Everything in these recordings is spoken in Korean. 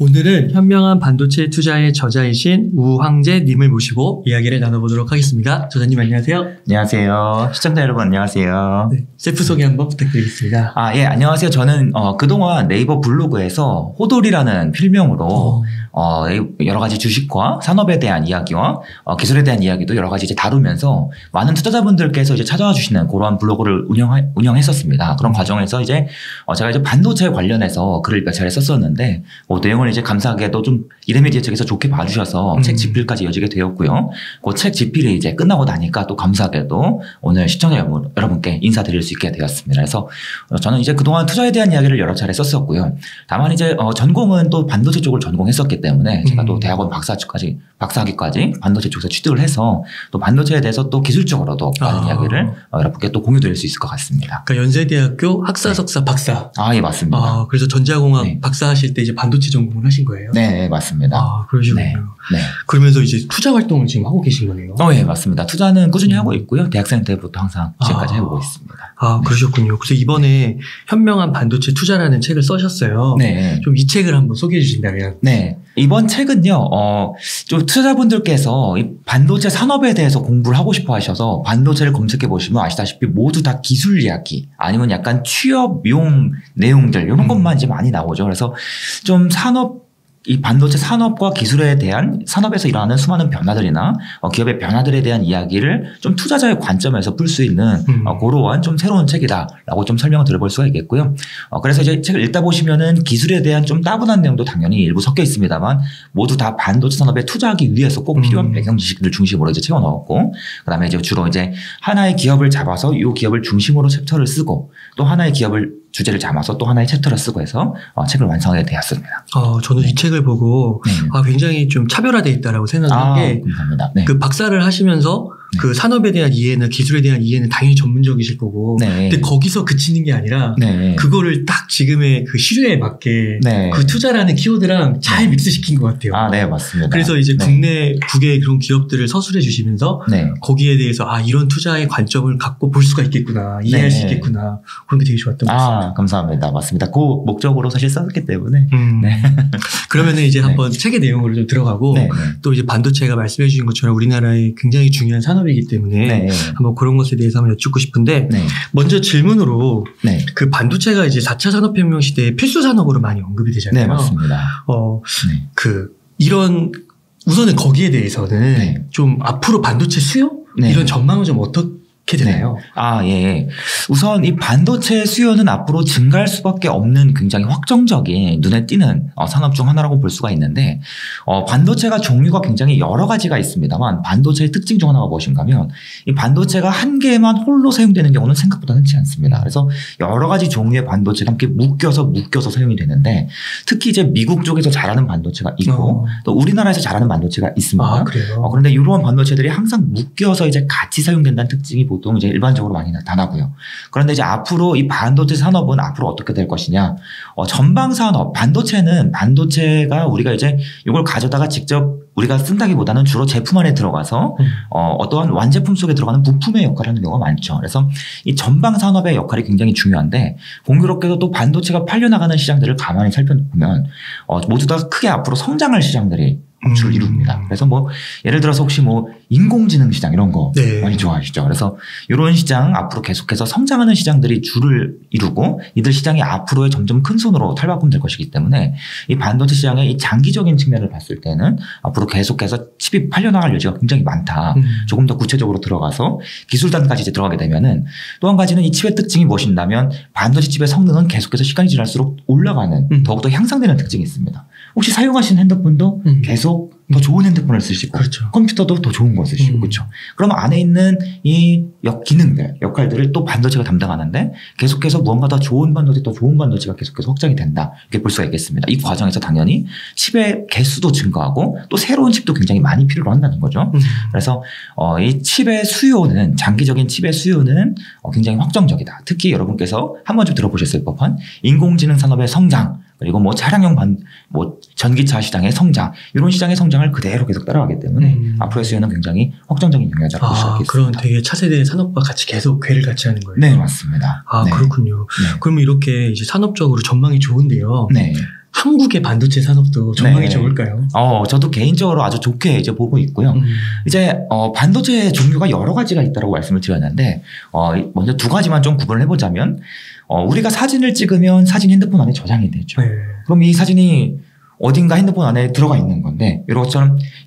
오늘은 현명한 반도체 투자의 저자이신 우황재님을 모시고 이야기를 나눠보도록 하겠습니다. 저자님 안녕하세요. 안녕하세요. 시청자 여러분 안녕하세요. 네, 셀프 소개 한번 부탁드리겠습니다. 예, 안녕하세요. 저는 그동안 네이버 블로그에서 호돌이라는 필명으로 여러 가지 주식과 산업에 대한 이야기와 기술에 대한 이야기도 여러 가지 이제 다루면서 많은 투자자분들께서 이제 찾아와 주시는 그러한 블로그를 운영했었습니다. 그런 과정에서 이제 제가 이제 반도체 관련해서 글을 몇 차례 썼었는데 내용을 이제 감사하게도 좀 이데미디어 측에서 좋게 봐주셔서 책 집필까지 이어지게 되었고요. 그 책 집필이 이제 끝나고 나니까 또 감사하게도 오늘 시청자 여러분께 인사드릴 수 있게 되었습니다. 그래서 저는 이제 그동안 투자에 대한 이야기를 여러 차례 썼었고요. 다만 이제 전공은 또 반도체 쪽을 전공했었기 때문에 제가 또 대학원 박사학위까지 반도체 쪽에서 취득을 해서 또 반도체에 대해서 또 기술적으로도 많은 이야기를 여러분께 또 공유드릴 수 있을 것 같습니다. 그러니까 연세대학교 학사, 석사, 박사. 예, 맞습니다. 그래서 전자공학 박사 하실 때 이제 반도체 전공을 하신 거예요? 네, 맞습니다. 그러시군요. 네. 그러면서 이제 투자 활동을 지금 하고 계신 거네요? 예, 맞습니다. 투자는 꾸준히 하고 있고요. 대학생 때부터 항상 지금까지 해보고 있습니다. 그러셨군요. 그래서 이번에 현명한 반도체 투자라는 책을 써셨어요. 네. 좀 이 책을 한번 소개해 주신다면. 네. 이번 책은요, 좀 투자자분들께서 이 반도체 산업에 대해서 공부를 하고 싶어 하셔서 반도체를 검색해 보시면 아시다시피 모두 다 기술 이야기 아니면 약간 취업용 내용들 이런 것만 이제 많이 나오죠. 그래서 좀 이 반도체 산업과 기술에 대한 산업에서 일어나는 수많은 변화들이나 기업의 변화들에 대한 이야기를 좀 투자자의 관점에서 풀 수 있는 그러한 좀 새로운 책이다라고 좀 설명을 드려볼 수가 있겠고요. 그래서 이제 책을 읽다 보시면은 기술에 대한 좀 따분한 내용도 당연히 일부 섞여 있습니다만 모두 다 반도체 산업에 투자하기 위해서 꼭 필요한 배경 지식들 중심으로 이제 채워 넣었고, 그다음에 이제 주로 이제 하나의 기업을 잡아서 이 기업을 중심으로 챕터를 쓰고 또 하나의 기업을 주제를 잡아서 또 하나의 챕터를 쓰고 해서 책을 완성하게 되었습니다. 저는 이 책을 보고 굉장히 좀 차별화되어 있다라고 생각한 게, 감사합니다. 그 박사를 하시면서 그 산업에 대한 이해는, 기술에 대한 이해는 당연히 전문적이실 거고, 근데 거기서 그치는 게 아니라 그거를 딱 지금의 그 시류에 맞게 그 투자라는 키워드랑 잘 믹스시킨 것 같아요. 네, 맞습니다. 그래서 이제 국외의 그런 기업들을 서술해 주시면서 거기에 대해서 이런 투자의 관점을 갖고 볼 수가 있겠구나, 이해할 수 있겠구나, 그런 게 되게 좋았던 것 같습니다. 감사합니다. 맞습니다. 그 목적으로 사실 썼기 때문에. 그러면은 이제 한번 책의 내용으로 좀 들어가고, 또 이제 반도체가 말씀해 주신 것처럼 우리나라의 굉장히 중요한 산업이기 때문에 한번 그런 것에 대해서 한번 여쭙고 싶은데, 먼저 질문으로 그 반도체가 이제 4차 산업혁명 시대의 필수 산업으로 많이 언급이 되잖아요. 네, 맞습니다. 우선은 거기에 대해서는 좀 앞으로 반도체 수요? 이런 전망은 좀 어떻게 되나요? 예. 우선 이 반도체 수요는 앞으로 증가할 수밖에 없는 굉장히 확정적인 눈에 띄는 산업 중 하나라고 볼 수가 있는데, 반도체가 종류가 굉장히 여러 가지가 있습니다만 반도체의 특징 중 하나가 무엇인가 하면 이 반도체가 한 개만 홀로 사용되는 경우는 생각보다 흔치 않습니다. 그래서 여러 가지 종류의 반도체가 함께 묶여서 사용이 되는데, 특히 이제 미국 쪽에서 잘하는 반도체가 있고 또 우리나라에서 잘하는 반도체가 있습니다. 그래요? 그런데 이러한 반도체들이 항상 묶여서 이제 같이 사용된다는 특징이 보통 이제 일반적으로 많이 나타나고요. 그런데 이제 앞으로 이 반도체 산업은 앞으로 어떻게 될 것이냐? 전방 산업, 반도체가 우리가 이제 이걸 가져다가 직접 우리가 쓴다기보다는 주로 제품 안에 들어가서 어떠한 완제품 속에 들어가는 부품의 역할을 하는 경우가 많죠. 그래서 이 전방 산업의 역할이 굉장히 중요한데, 공교롭게도 또 반도체가 팔려나가는 시장들을 가만히 살펴보면 모두 다 크게 앞으로 성장할 시장들이 주를 이룹니다. 그래서 예를 들어서 혹시 인공지능 시장 이런 거 많이 좋아하시죠. 그래서 이런 시장 앞으로 계속해서 성장하는 시장들이 주를 이루고 이들 시장이 앞으로의 점점 큰 손으로 탈바꿈될 것이기 때문에 이 반도체 시장의 이 장기적인 측면을 봤을 때는 앞으로 계속해서 칩이 팔려나갈 여지가 굉장히 많다. 조금 더 구체적으로 들어가서 기술단까지 이제 들어가게 되면은, 또 한 가지는 이 칩의 특징이 무엇인다면 반도체 칩의 성능은 계속해서 시간이 지날수록 올라가는, 더욱더 향상되는 특징이 있습니다. 혹시 사용하시는 핸드폰도 계속 더 좋은 핸드폰을 쓰시고, 컴퓨터도 더 좋은 거 쓰시고, 그렇죠? 그러면 안에 있는 이 기능들, 역할들을 또 반도체가 담당하는데, 계속해서 무언가 더 좋은 반도체가 계속해서 확장이 된다, 이렇게 볼 수가 있겠습니다. 이 과정에서 당연히 칩의 개수도 증가하고 또 새로운 칩도 굉장히 많이 필요로 한다는 거죠. 그래서 이 장기적인 칩의 수요는 굉장히 확정적이다. 특히 여러분께서 한 번쯤 들어보셨을 법한 인공지능 산업의 성장, 그리고 차량용 전기차 시장의 성장, 이런 시장의 성장을 그대로 계속 따라가기 때문에 앞으로의 수요는 굉장히 확정적인 영향을 볼 수 있겠습니다. 그런 되게 차세대 산업과 같이 계속 궤를 같이 하는 거예요? 네, 맞습니다. 그렇군요. 그러면 이렇게 이제 산업적으로 전망이 좋은데요. 한국의 반도체 산업도 전망이 네. 좋을까요? 저도 개인적으로 아주 좋게 이제 보고 있고요. 이제 반도체 종류가 여러 가지가 있다고 말씀을 드렸는데 먼저 두 가지만 좀 구분을 해보자면 우리가 사진을 찍으면 사진이 핸드폰 안에 저장이 되죠. 네. 그럼 이 사진이 어딘가 핸드폰 안에 들어가 있는 건데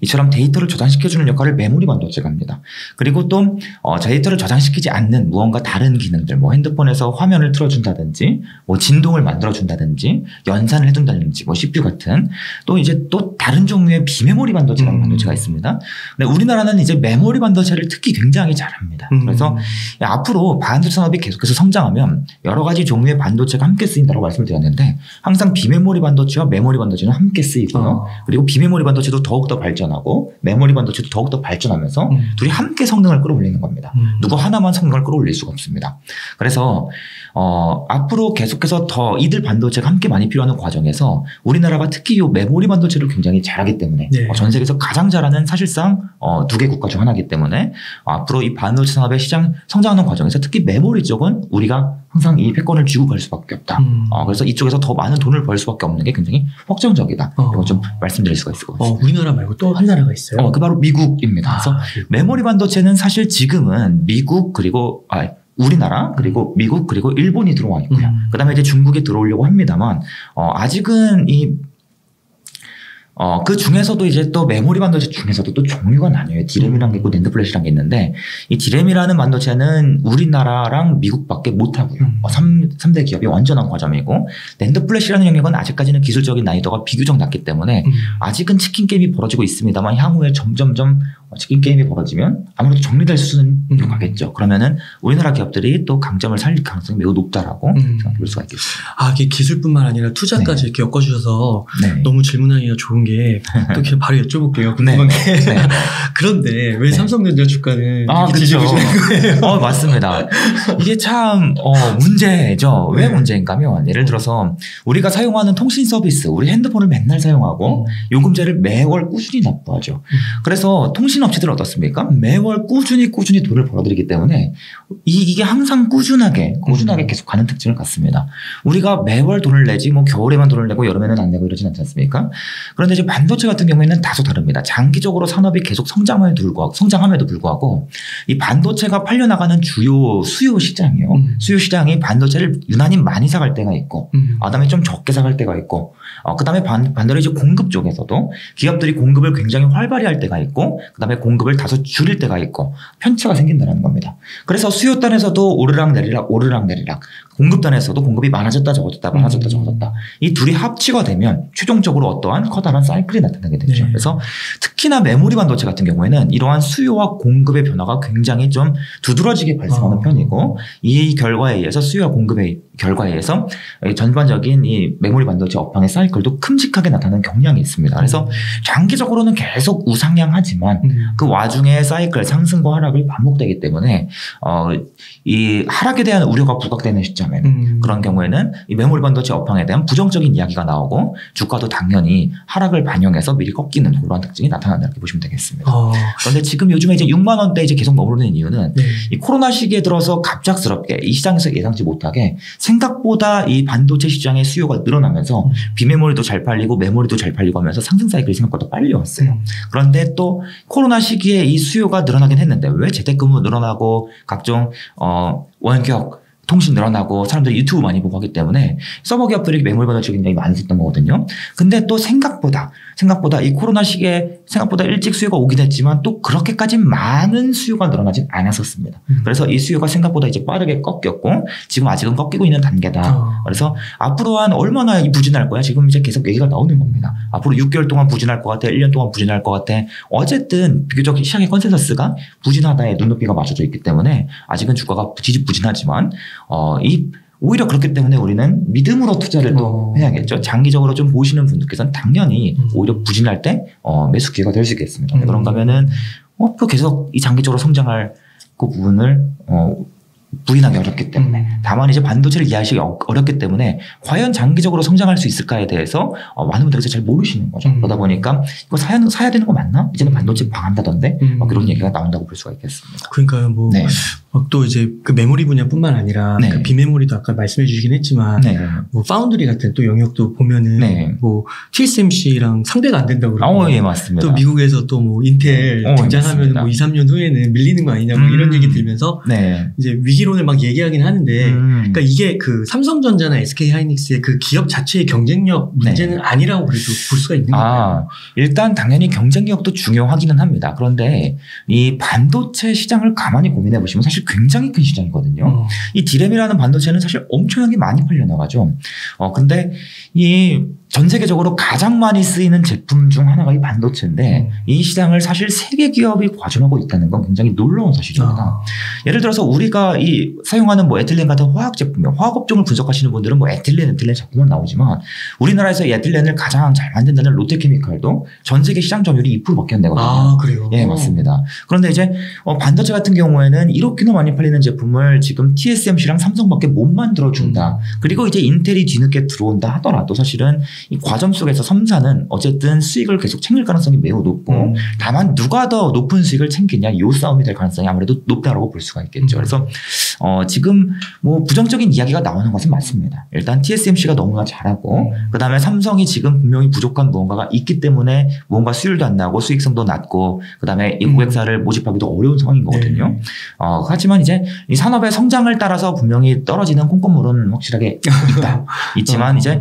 이처럼 데이터를 저장시켜주는 역할을 메모리 반도체가 합니다. 그리고 또 데이터를 저장시키지 않는 무언가 다른 기능들, 뭐 핸드폰에서 화면을 틀어준다든지, 뭐 진동을 만들어준다든지, 연산을 해준다든지, 뭐 CPU 같은 또 이제 또 다른 종류의 비메모리 반도체라는 반도체가 있습니다. 근데 우리나라는 이제 메모리 반도체를 특히 굉장히 잘합니다. 그래서 앞으로 반도체 산업이 계속해서 성장하면 여러 가지 종류의 반도체가 함께 쓰인다고 말씀을 드렸는데 항상 비메모리 반도체와 메모리 반도체는 함께 쓰이고요. 그리고 비메모리 반도체도 더욱더 발전하고 메모리 반도체도 더욱더 발전하면서 둘이 함께 성능을 끌어올리는 겁니다. 누구 하나만 성능을 끌어올릴 수가 없습니다. 그래서 앞으로 계속해서 더 이들 반도체가 함께 많이 필요한 과정에서 우리나라가 특히 이 메모리 반도체를 굉장히 잘하기 때문에 네. 전 세계에서 가장 잘하는 사실상 두 개 국가 중 하나이기 때문에 앞으로 이 반도체 산업의 시장 성장하는 과정에서 특히 메모리 쪽은 우리가 항상 이 패권을 쥐고 갈 수밖에 없다. 그래서 이쪽에서 더 많은 돈을 벌 수밖에 없는 게 굉장히 확정적이다. 이건 좀 말씀드릴 수가 있을 것 같습니다. 우리나라 말고 또 한 나라가 있어요? 그 바로 미국입니다. 그래서 메모리 반도체는 사실 지금은 미국 그리고 우리나라 그리고 미국 그리고 일본이 들어와 있고요. 그다음에 이제 중국에 들어오려고 합니다만 아직은 그 중에서도 이제 또 메모리 반도체 중에서도 또 종류가 나뉘어요. 디램이라는 게 있고 낸드 플래시라는 게 있는데 이 디램이라는 반도체는 우리나라랑 미국밖에 못하고요. 3대 기업이 완전한 과점이고 낸드 플래시라는 영역은 아직까지는 기술적인 난이도가 비교적 낮기 때문에 아직은 치킨 게임이 벌어지고 있습니다만 향후에 점점점 치킨 게임이 벌어지면 아무래도 정리될 수준으로 가겠죠. 그러면은 우리나라 기업들이 또 강점을 살릴 가능성이 매우 높다라고 생각해 볼 수가 있겠습니다. 이게 기술뿐만 아니라 투자까지 이렇게 엮어주셔서 너무 질문하기가 좋은 게 또 바로 여쭤볼게요. 궁금한 게. 그런데 왜 삼성전자 주가는 이렇게 뒤집어지는 거예요? 맞습니다. 이게 참 문제죠. 왜 문제인가 하면 예를 들어서 우리가 사용하는 통신 서비스, 우리 핸드폰을 맨날 사용하고 요금제를 매월 꾸준히 납부하죠. 그래서 통신 업체들은 어떻습니까? 매월 꾸준히 돈을 벌어들이기 때문에 이게 항상 꾸준하게 계속 가는 특징을 갖습니다. 우리가 매월 돈을 내지 뭐 겨울에만 돈을 내고 여름에는 안 내고 이러진 않지 않습니까? 그런데 이제 반도체 같은 경우에는 다소 다릅니다. 장기적으로 산업이 계속 성장함에도 불구하고 이 반도체가 팔려나가는 주요 수요 시장이요. 수요 시장이 반도체를 유난히 많이 사갈 때가 있고 그다음에 좀 적게 사갈 때가 있고 그다음에 반대로 이제 공급 쪽에서도 기업들이 공급을 굉장히 활발히 할 때가 있고 그다음에 공급을 다소 줄일 때가 있고 편차가 생긴다는 겁니다. 그래서 수요단에서도 오르락내리락 공급단에서도 공급이 많아졌다 적어졌다 이 둘이 합치가 되면 최종적으로 어떠한 커다란 사이클이 나타나게 되죠. 그래서 특히나 메모리 반도체 같은 경우에는 이러한 수요와 공급의 변화가 굉장히 좀 두드러지게 발생하는 편이고 이 결과에 의해서 수요와 공급의 결과에 의해서 전반적인 이 메모리 반도체 업황의 사이클도 큼직하게 나타나는 경향이 있습니다. 그래서 장기적으로는 계속 우상향하지만 그 와중에 사이클 상승과 하락을 반복되기 때문에 이 하락에 대한 우려가 부각되는 시점에는 그런 경우에는 이 메모리 반도체 업황에 대한 부정적인 이야기가 나오고 주가도 당연히 하락을 반영해서 미리 꺾이는 그런 특징이 나타난다 이렇게 보시면 되겠습니다. 그런데 지금 요즘에 이제 6만 원대 이제 계속 머무르는 이유는 이 코로나 시기에 들어서 갑작스럽게 이 시장에서 예상치 못하게 생각보다 이 반도체 시장의 수요가 늘어나면서 비메모리도 잘 팔리고 메모리도 잘 팔리고 하면서 상승 사이클이 생각보다 빨리 왔어요. 그런데 또 코로나 시기에 이 수요가 늘어나긴 했는데 왜 재택근무 늘어나고 각종 원격 통신 늘어나고 사람들이 유튜브 많이 보고 하기 때문에 서버 기업들이 메모리 반도체 굉장히 많이 썼던 거거든요. 근데 또 생각보다 이 코로나 시기에 생각보다 일찍 수요가 오긴 했지만 또 그렇게까지 많은 수요가 늘어나진 않았었습니다. 그래서 이 수요가 생각보다 이제 빠르게 꺾였고 지금 아직은 꺾이고 있는 단계다. 그래서 앞으로 한 얼마나 부진할 거야? 지금 이제 계속 얘기가 나오는 겁니다. 앞으로 6개월 동안 부진할 것 같아. 1년 동안 부진할 것 같아. 어쨌든 비교적 시장의 컨센서스가 부진하다에 눈높이가 맞춰져 있기 때문에 아직은 주가가 지지부진하지만 오히려 그렇기 때문에 우리는 믿음으로 투자를 또 해야겠죠. 장기적으로 좀 보시는 분들께서는 당연히 오히려 부진할 때 매수 기회가 될 수 있겠습니다. 그런가 하면은 또 계속 이 장기적으로 성장할 그 부분을 부인하기 어렵기 때문에 다만 이제 반도체를 이해하시기 어렵기 때문에 과연 장기적으로 성장할 수 있을까에 대해서 많은 분들께서 잘 모르시는 거죠. 그러다 보니까 이거 사야 되는 거 맞나? 이제는 반도체 망한다던데 그런 얘기가 나온다고 볼 수가 있겠습니다. 그러니까요. 뭐 또 이제 그 메모리 분야뿐만 아니라 그 비메모리도 아까 말씀해 주시긴 했지만 뭐 파운드리 같은 또 영역도 보면은 뭐 TSMC랑 상대가 안 된다고 그러고 예, 맞습니다. 또 미국에서 또 뭐 인텔 등장하면 뭐 2, 3년 후에는 밀리는 거 아니냐 뭐 이런 얘기 들면서 이제 위기론을 막 얘기하긴 하는데 그러니까 이게 그 삼성전자나 SK하이닉스의 그 기업 자체의 경쟁력 문제는 아니라고 그래도 볼 수가 있는 거예요. 일단 당연히 경쟁력도 중요하기는 합니다. 그런데 이 반도체 시장을 가만히 고민해 보시면 사실 굉장히 큰 시장이거든요. 이 D램이라는 반도체는 사실 엄청나게 많이 팔려나가죠. 근데 이 전 세계적으로 가장 많이 쓰이는 제품 중 하나가 이 반도체인데 이 시장을 사실 세계 기업이 과점하고 있다는 건 굉장히 놀라운 사실입니다. 예를 들어서 우리가 이 사용하는 뭐 에틸렌 같은 화학 제품이요. 화학 업종을 분석하시는 분들은 뭐 에틸렌 자꾸만 나오지만 우리나라에서 에틸렌을 가장 잘 만든다는 롯데케미칼도 전 세계 시장 점유율이 2%밖에 안 되거든요. 그래요? 예, 맞습니다. 그런데 이제 반도체 같은 경우에는 이렇게나 많이 팔리는 제품을 지금 TSMC랑 삼성밖에 못 만들어준다. 그리고 이제 인텔이 뒤늦게 들어온다 하더라도 사실은 이 과점 속에서 삼사는 어쨌든 수익을 계속 챙길 가능성이 매우 높고 다만 누가 더 높은 수익을 챙기냐 이 싸움이 될 가능성이 아무래도 높다라고 볼 수가 있겠죠. 그래서 지금 뭐 부정적인 이야기가 나오는 것은 맞습니다. 일단 TSMC가 너무나 잘하고 그다음에 삼성이 지금 분명히 부족한 무언가가 있기 때문에 뭔가 수율도 안 나고 수익성도 낮고 그다음에 이 고객사를 모집하기도 어려운 상황인 거거든요. 하지만 이제 이 산업의 성장을 따라서 분명히 떨어지는 콩고물은 확실하게 있지만 이제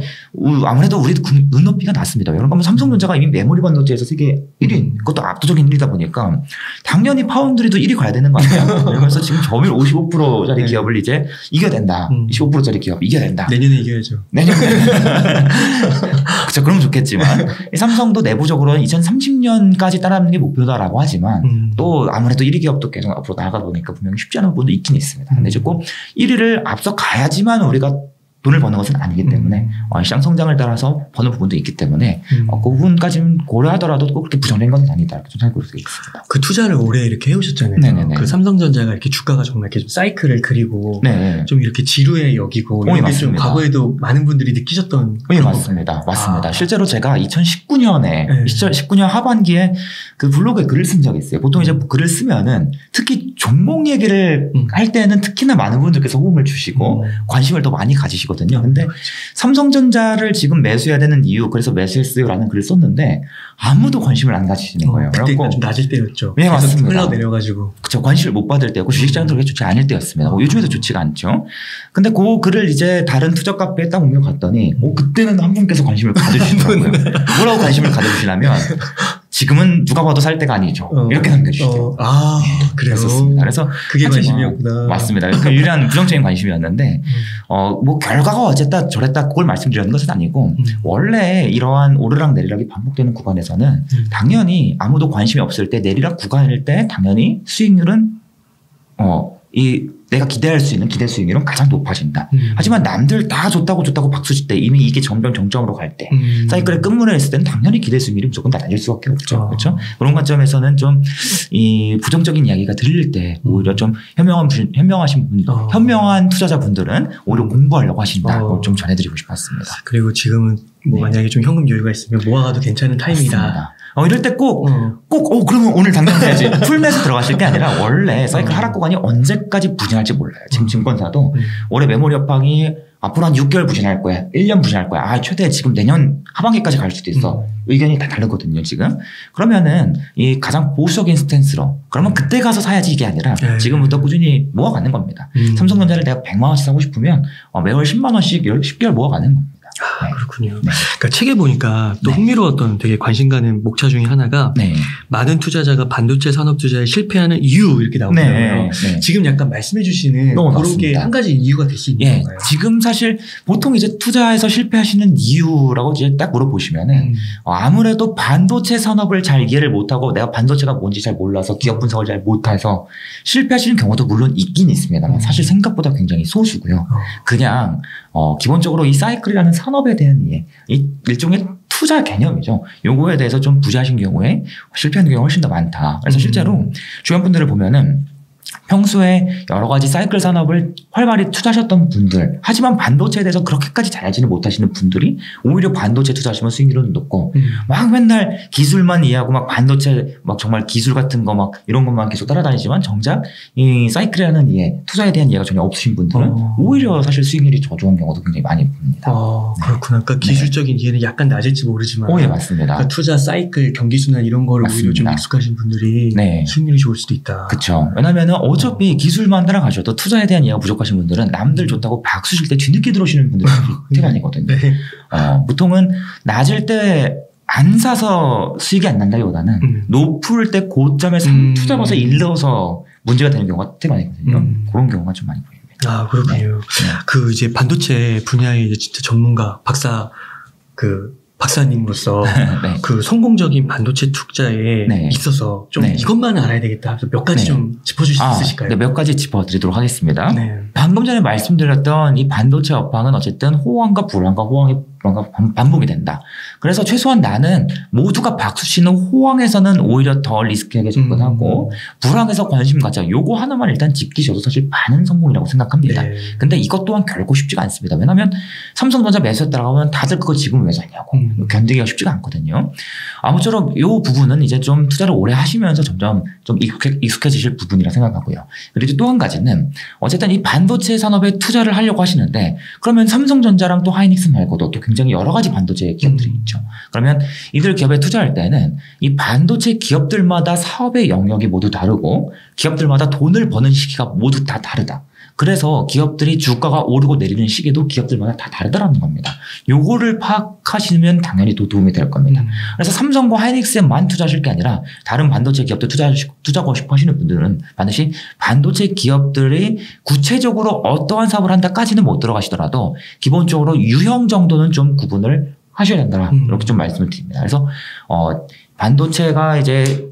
아무래도 우리도 눈높이가 낮습니다. 여러분 보면 삼성전자가 이미 메모리 반도체에서 세계 1위 그것도 압도적인 1위다 보니까 당연히 파운드리도 1위 가야 되는 거 아니에요? 그러면서 지금 점유율 55%짜리 기업을 이제 이겨야 된다. 25%짜리 기업 이겨야 된다. 내년에 이겨야죠. 내년에. 그렇죠. 그럼 좋겠지만 삼성도 내부적으로는 2030년까지 따라하는 게 목표다라고 하지만 또 아무래도 1위 기업도 계속 앞으로 나아가 보니까 분명히 쉽지 않은 부분도 있긴 있습니다. 근데 이제 꼭 1위를 앞서 가야지만 우리가 돈을 버는 것은 아니기 때문에 시장 성장을 따라서 버는 부분도 있기 때문에 그 부분까지는 고려하더라도 꼭 그렇게 부정적인 것은 아니다 이렇게 좀 생각할 수 있습니다. 그 투자를 오래 이렇게 해오셨잖아요. 네네네. 그 삼성전자가 이렇게 주가가 정말 이렇게 좀 사이클을 그리고 좀 이렇게 지루해 여기고 이게 좀 과거에도 많은 분들이 느끼셨던 그런 맞습니다. 맞습니다. 실제로 제가 2019년에 19년 하반기에 그 블로그에 글을 쓴 적이 있어요. 보통 이제 글을 쓰면은 특히 종목 얘기를 할 때는 특히나 많은 분들께서 호응을 주시고 관심을 더 많이 가지시고 근데 삼성전자를 지금 매수해야 되는 이유 그래서 매수했어요라는 글을 썼는데 아무도 관심을 안 가지시는 거예요. 그때가 좀 낮을 때였죠. 네, 맞습니다. 흘러내려가지고. 그렇죠. 관심을 못 받을 때였고 주식시장도 그렇게 좋지 않을 때였습니다. 요즘에도 좋지가 않죠. 근데 그 글을 이제 다른 투자 카페에 딱 옮겨갔더니 그때는 한 분께서 관심을 가져주시더라고요. 뭐라고 관심을 가져주시냐면 지금은 누가 봐도 살 때가 아니죠. 이렇게 남겨주시더라고요. 그랬었습니다. 그래서 그게 관심이었구나. 맞습니다. 그 유일한 부정적인 관심이었는데 뭐 결과가 어쨌다 저랬다 그걸 말씀드리는 것은 아니고 원래 이러한 오르락 내리락이 반복되는 구간에서는 당연히 아무도 관심이 없을 때 내리락 구간일 때 당연히 수익률은 내가 기대할 수 있는 기대 수익률은 가장 높아진다. 하지만 남들 다 좋다고 박수칠 때 이미 이게 점점 정점으로 갈 때 사이클의 끝물에 있을 때는 당연히 기대 수익률이 무조건 낮을 수밖에 없죠. 그렇죠? 그런 관점에서는 좀 이 부정적인 이야기가 들릴 때 오히려 좀 현명한 투자자분들은 오히려 공부하려고 하신다. 그걸 좀 전해드리고 싶었습니다. 그리고 지금은 뭐 만약에 좀 현금 여유가 있으면 모아가도 괜찮은 타이밍이다. 맞습니다. 이럴 때 그러면 오늘 당장 사야지. 풀매수 들어가실 게 아니라 원래 사이클 하락 구간이 언제까지 부진할지 몰라요. 지금 증권사도 올해 메모리 업황이 앞으로 한 6개월 부진할 거야. 1년 부진할 거야. 최대 지금 내년 하반기까지 갈 수도 있어. 의견이 다 다르거든요, 지금. 그러면은 이 가장 보수적인 스탠스로 그러면 그때 가서 사야지 이게 아니라 지금부터 꾸준히 모아가는 겁니다. 삼성전자를 내가 100만 원씩 사고 싶으면 매월 10만 원씩 10개월 모아가는 겁니다. 그렇군요. 그러니까 책에 보니까 또 흥미로웠던 되게 관심 가는 목차 중에 하나가 많은 투자자가 반도체 산업 투자에 실패하는 이유 이렇게 나오더라고요. 지금 약간 말씀해 주시는 그런 게 한 가지 이유가 될 수 있는 건가요? 지금 사실 보통 이제 투자에서 실패하시는 이유라고 이제 딱 물어보시면은 아무래도 반도체 산업을 잘 이해를 못하고 내가 반도체가 뭔지 잘 몰라서 기업 분석을 잘 못해서 실패하시는 경우도 물론 있긴 있습니다만 사실 생각보다 굉장히 소수고요. 그냥 기본적으로 이 사이클이라는 산업에 대한 이해, 이 일종의 투자 개념이죠. 요거에 대해서 좀 부재하신 경우에 실패하는 경우가 훨씬 더 많다. 그래서 실제로 주변 분들을 보면은 평소에 여러 가지 사이클 산업을 활발히 투자하셨던 분들, 하지만 반도체에 대해서 그렇게까지 잘 알지는 못하시는 분들이 오히려 반도체 투자하시면 수익률은 높고 막 맨날 기술만 이해하고 막 반도체 막 정말 기술 같은 거 막 이런 것만 계속 따라다니지만 정작 이 사이클이라는 이해, 투자에 대한 이해가 전혀 없으신 분들은 오히려 사실 수익률이 저조한 경우도 굉장히 많이 봅니다. 그렇구나. 그러니까 기술적인 이해는 약간 낮을지 모르지만 예, 맞습니다. 그러니까 투자 사이클, 경기순환 이런 거를 오히려 좀 익숙하신 분들이 수익률이 좋을 수도 있다. 그렇죠. 왜냐면은 어차피 기술만 따라가셔도 투자에 대한 이해가 부족하신 분들은 남들 좋다고 박수 칠 때 뒤늦게 들어오시는 분들이 되게 많이거든요. 보통은 낮을 때 안 사서 수익이 안 난다기보다는 높을 때 고점에 투자 봐서 일러서 문제가 되는 경우가 되게 많거든요. 그런 경우가 좀 많이 보입니다. 그렇군요. 그 이제 반도체 분야의 이제 진짜 전문가 박사님으로서 그 성공적인 반도체 투자에 있어서 좀 이것만은 알아야 되겠다. 몇 가지 좀 짚어주실 수 있으실까요? 네, 몇 가지 짚어드리도록 하겠습니다. 방금 전에 말씀드렸던 이 반도체 업황은 어쨌든 호황과 불황과 호황이 반복이 된다. 그래서 최소한 나는 모두가 박수치는 호황에서는 오히려 더 리스키하게 접근하고 불황에서 관심 갖자. 요거 하나만 일단 지키셔도 사실 반은 성공이라고 생각합니다. 근데 이것 또한 결코 쉽지가 않습니다. 왜냐하면 삼성전자 매수했다가 하면 다들 그거 지금 왜 샀냐고. 견디기가 쉽지가 않거든요. 아무쪼록 요 부분은 이제 좀 투자를 오래 하시면서 점점 좀 익숙해지실 부분이라 생각하고요. 그리고 또 한 가지는 어쨌든 이 반도체 산업에 투자를 하려고 하시는데 그러면 삼성전자랑 또 하이닉스 말고도 또 굉장히 여러 가지 반도체 기업들이 있죠. 그러면 이들 기업에 투자할 때는 이 반도체 기업들마다 사업의 영역이 모두 다르고 기업들마다 돈을 버는 시기가 모두 다 다르다. 그래서 기업들이 주가가 오르고 내리는 시기도 기업들마다 다 다르다라는 겁니다. 요거를 파악하시면 당연히 또 도움이 될 겁니다. 그래서 삼성과 하이닉스에만 투자하실 게 아니라 다른 반도체 기업도 투자하고 싶어 하시는 분들은 반드시 반도체 기업들이 구체적으로 어떠한 사업을 한다까지는 못 들어가시더라도 기본적으로 유형 정도는 좀 구분을 하셔야 된다. 이렇게 좀 말씀을 드립니다. 그래서 반도체가 이제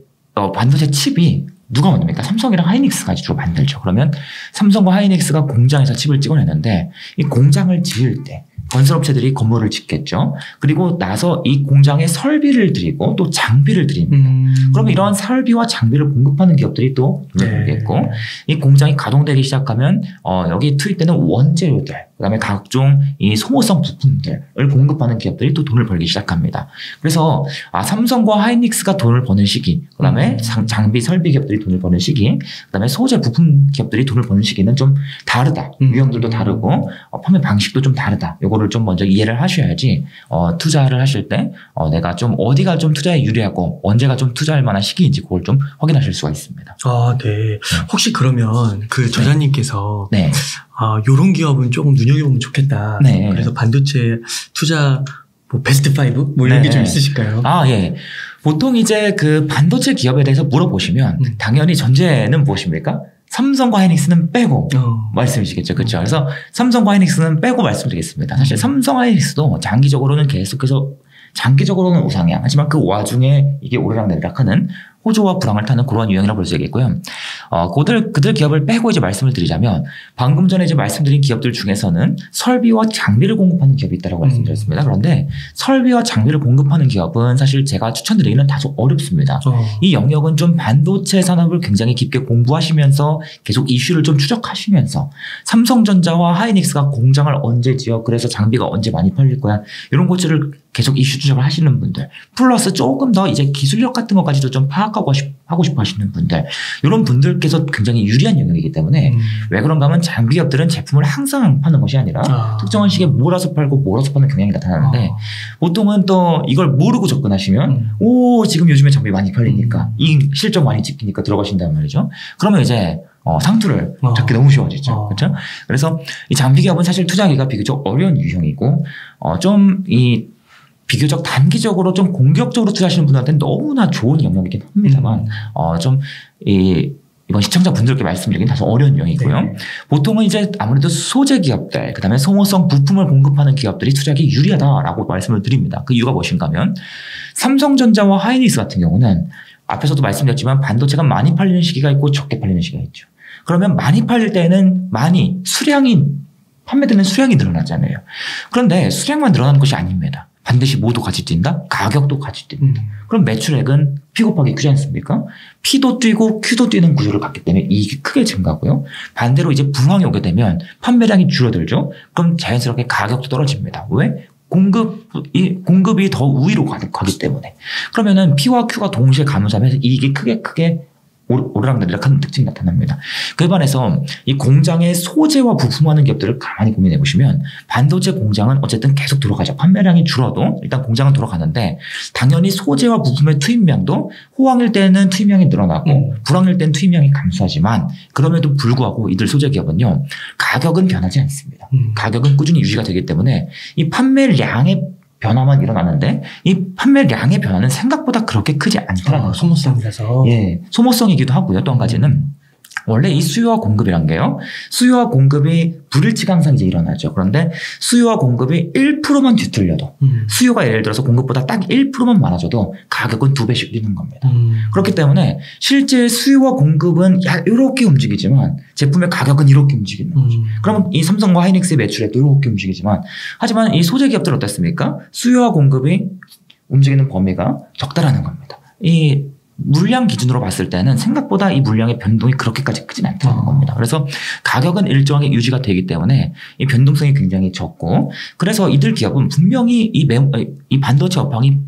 반도체 칩이 누가 만듭니까? 삼성이랑 하이닉스가 주로 만들죠. 그러면 삼성과 하이닉스가 공장에서 칩을 찍어내는데 이 공장을 지을 때 건설업체들이 건물을 짓겠죠. 그리고 나서 이 공장에 설비를 들이고 또 장비를 드립니다. 그러면 이러한 설비와 장비를 공급하는 기업들이 또 돈을 벌겠고 이 공장이 가동되기 시작하면 여기 투입되는 원재료들 그다음에 각종 이 소모성 부품들을 공급하는 기업들이 또 돈을 벌기 시작합니다. 그래서 삼성과 하이닉스가 돈을 버는 시기, 그다음에 장비 설비 기업들이 돈을 버는 시기, 그다음에 소재 부품 기업들이 돈을 버는 시기는 좀 다르다. 유형들도 다르고 판매 방식도 좀 다르다. 요거를 좀 먼저 이해를 하셔야지 투자를 하실 때 내가 좀 어디가 좀 투자에 유리하고 언제가 좀 투자할 만한 시기인지 그걸 좀 확인하실 수가 있습니다. 네. 혹시 그러면 그 저자님께서 요런 기업은 조금 눈여겨보면 좋겠다. 그래서 반도체 투자 베스트 5? 이런 게 좀 있으실까요? 예. 보통 이제 그 반도체 기업에 대해서 물어보시면 당연히 전제는 무엇입니까? 삼성과 하이닉스는 빼고 말씀이시겠죠. 그렇죠. 그래서 삼성과 하이닉스는 빼고 말씀드리겠습니다. 사실 삼성 하이닉스도 장기적으로는 우상향. 하지만 그 와중에 이게 오르락내리락하는 호조와 불황을 타는 그러한 유형이라고 볼 수 있겠고요. 그들 기업을 빼고 이제 말씀을 드리자면 방금 전에 이제 말씀드린 기업들 중에서는 설비와 장비를 공급하는 기업이 있다고 말씀드렸습니다. 그런데 설비와 장비를 공급하는 기업은 사실 제가 추천드리기는 다소 어렵습니다. 이 영역은 좀 반도체 산업을 굉장히 깊게 공부하시면서 계속 이슈를 좀 추적하시면서 삼성전자와 하이닉스가 공장을 언제 지어 그래서 장비가 언제 많이 팔릴 거야 이런 것들을 계속 이슈 추적을 하시는 분들 플러스 조금 더 이제 기술력 같은 것까지도 좀 파악하고 하고 싶어 하시는 분들 이런 분들께서 굉장히 유리한 영역이기 때문에 왜 그런가 하면 장비 기업들은 제품을 항상 파는 것이 아니라 특정한 시기에 몰아서 팔고 몰아서 파는 경향이 나타나는데 보통은 또 이걸 모르고 접근하시면 지금 요즘에 장비 많이 팔리니까 이 실적 많이 찍히니까 들어가신단 말이죠. 그러면 이제 상투를 잡기 너무 쉬워지죠. 그렇죠? 그래서 이 장비 기업은 사실 투자하기가 비교적 어려운 유형이고 좀 비교적 단기적으로 좀 공격적으로 투자하시는 분들한테는 너무나 좋은 영역이긴 합니다만 이번 시청자분들께 말씀드리긴 다소 어려운 유형이고요. 보통은 이제 아무래도 소재 기업들 그다음에 소모성 부품을 공급하는 기업들이 투자하기 유리하다라고 말씀을 드립니다. 그 이유가 무엇인가 하면 삼성전자와 하이닉스 같은 경우는 앞에서도 말씀드렸지만 반도체가 많이 팔리는 시기가 있고 적게 팔리는 시기가 있죠. 그러면 많이 팔릴 때는 판매되는 수량이 늘어나잖아요. 그런데 수량만 늘어나는 것이 아닙니다. 반드시 모두 같이 뛴다? 가격도 같이 뜁니다. 그럼 매출액은 P 곱하기 Q지 않습니까? P도 뛰고 Q도 뛰는 구조를 갖기 때문에 이익이 크게 증가하고요. 반대로 이제 불황이 오게 되면 판매량이 줄어들죠. 그럼 자연스럽게 가격도 떨어집니다. 왜? 공급이 더 우위로 가기 때문에. 그러면은 P와 Q가 동시에 감소하면서 이익이 크게 오르락내리락 하는 특징이 나타납니다. 그에 반해서 이 공장의 소재와 부품하는 기업들을 가만히 고민해 보시면 반도체 공장은 어쨌든 계속 들어가죠. 판매량이 줄어도 일단 공장은 돌아가는데 당연히 소재와 부품의 투입량도 호황일 때는 투입량이 늘어나고 불황일 때는 투입량이 감소하지만 그럼에도 불구하고 이들 소재 기업은요. 가격은 변하지 않습니다. 가격은 꾸준히 유지가 되기 때문에 이 판매량의 변화만 일어나는데 이 판매량의 변화는 생각보다 그렇게 크지 않더라고요. 소모성이라서. 예, 소모성이기도 하고요. 또 한 가지는 원래 이 수요와 공급이란 게요. 수요와 공급이 불일치가 항상 이제 일어나죠. 그런데 수요와 공급이 1%만 뒤틀려도 수요가 예를 들어서 공급보다 딱 1%만 많아져도 가격은 2배씩 뛰는 겁니다. 그렇기 때문에 실제 수요와 공급은 이렇게 움직이지만 제품의 가격은 이렇게 움직이는 거죠. 그러면 이 삼성과 하이닉스의 매출액도 이렇게 움직이지만 하지만 이 소재 기업들 어떻습니까? 수요와 공급이 움직이는 범위가 적다라는 겁니다. 이 물량 기준으로 봤을 때는 생각보다 이 물량의 변동이 그렇게까지 크진 않다는 겁니다. 그래서 가격은 일정하게 유지가 되기 때문에 이 변동성이 굉장히 적고 그래서 이들 기업은 분명히 이 반도체 업황이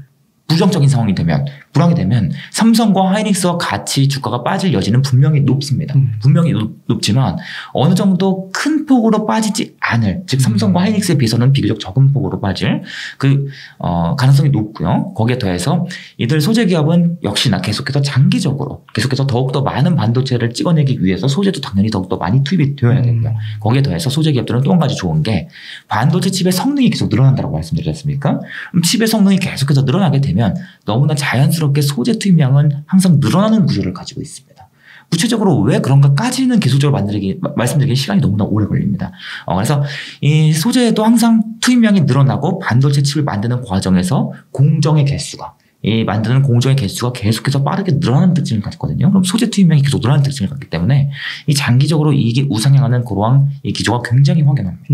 부정적인 상황이 되면 불황이 되면 삼성과 하이닉스와 같이 주가가 빠질 여지는 분명히 높습니다. 분명히 높지만 어느 정도 큰 폭으로 빠지지 않을 즉 삼성과 하이닉스에 비해서는 비교적 적은 폭으로 빠질 그 가능성이 높고요. 거기에 더해서 이들 소재 기업은 역시나 계속해서 장기적으로 계속해서 더욱더 많은 반도체를 찍어내기 위해서 소재도 당연히 더욱더 많이 투입이 되어야 되고요. 거기에 더해서 소재 기업들은 또 한 가지 좋은 게 반도체 칩의 성능이 계속 늘어난다고 말씀드렸지 않습니까? 칩의 성능이 계속해서 늘어나게 되면 너무나 자연스럽게 소재 투입량은 항상 늘어나는 구조를 가지고 있습니다. 구체적으로 왜 그런가까지는 계속적으로 말씀드리기 시간이 너무나 오래 걸립니다. 그래서 이 소재도 항상 투입량이 늘어나고 반도체 칩을 만드는 과정에서 공정의 개수가 만드는 공정의 개수가 계속해서 빠르게 늘어나는 특징을 가졌거든요. 그럼 소재 투입량이 계속 늘어나는 특징을 갖기 때문에 이 장기적으로 이익이 우상향하는 그러한 이 기조가 굉장히 확연합니다.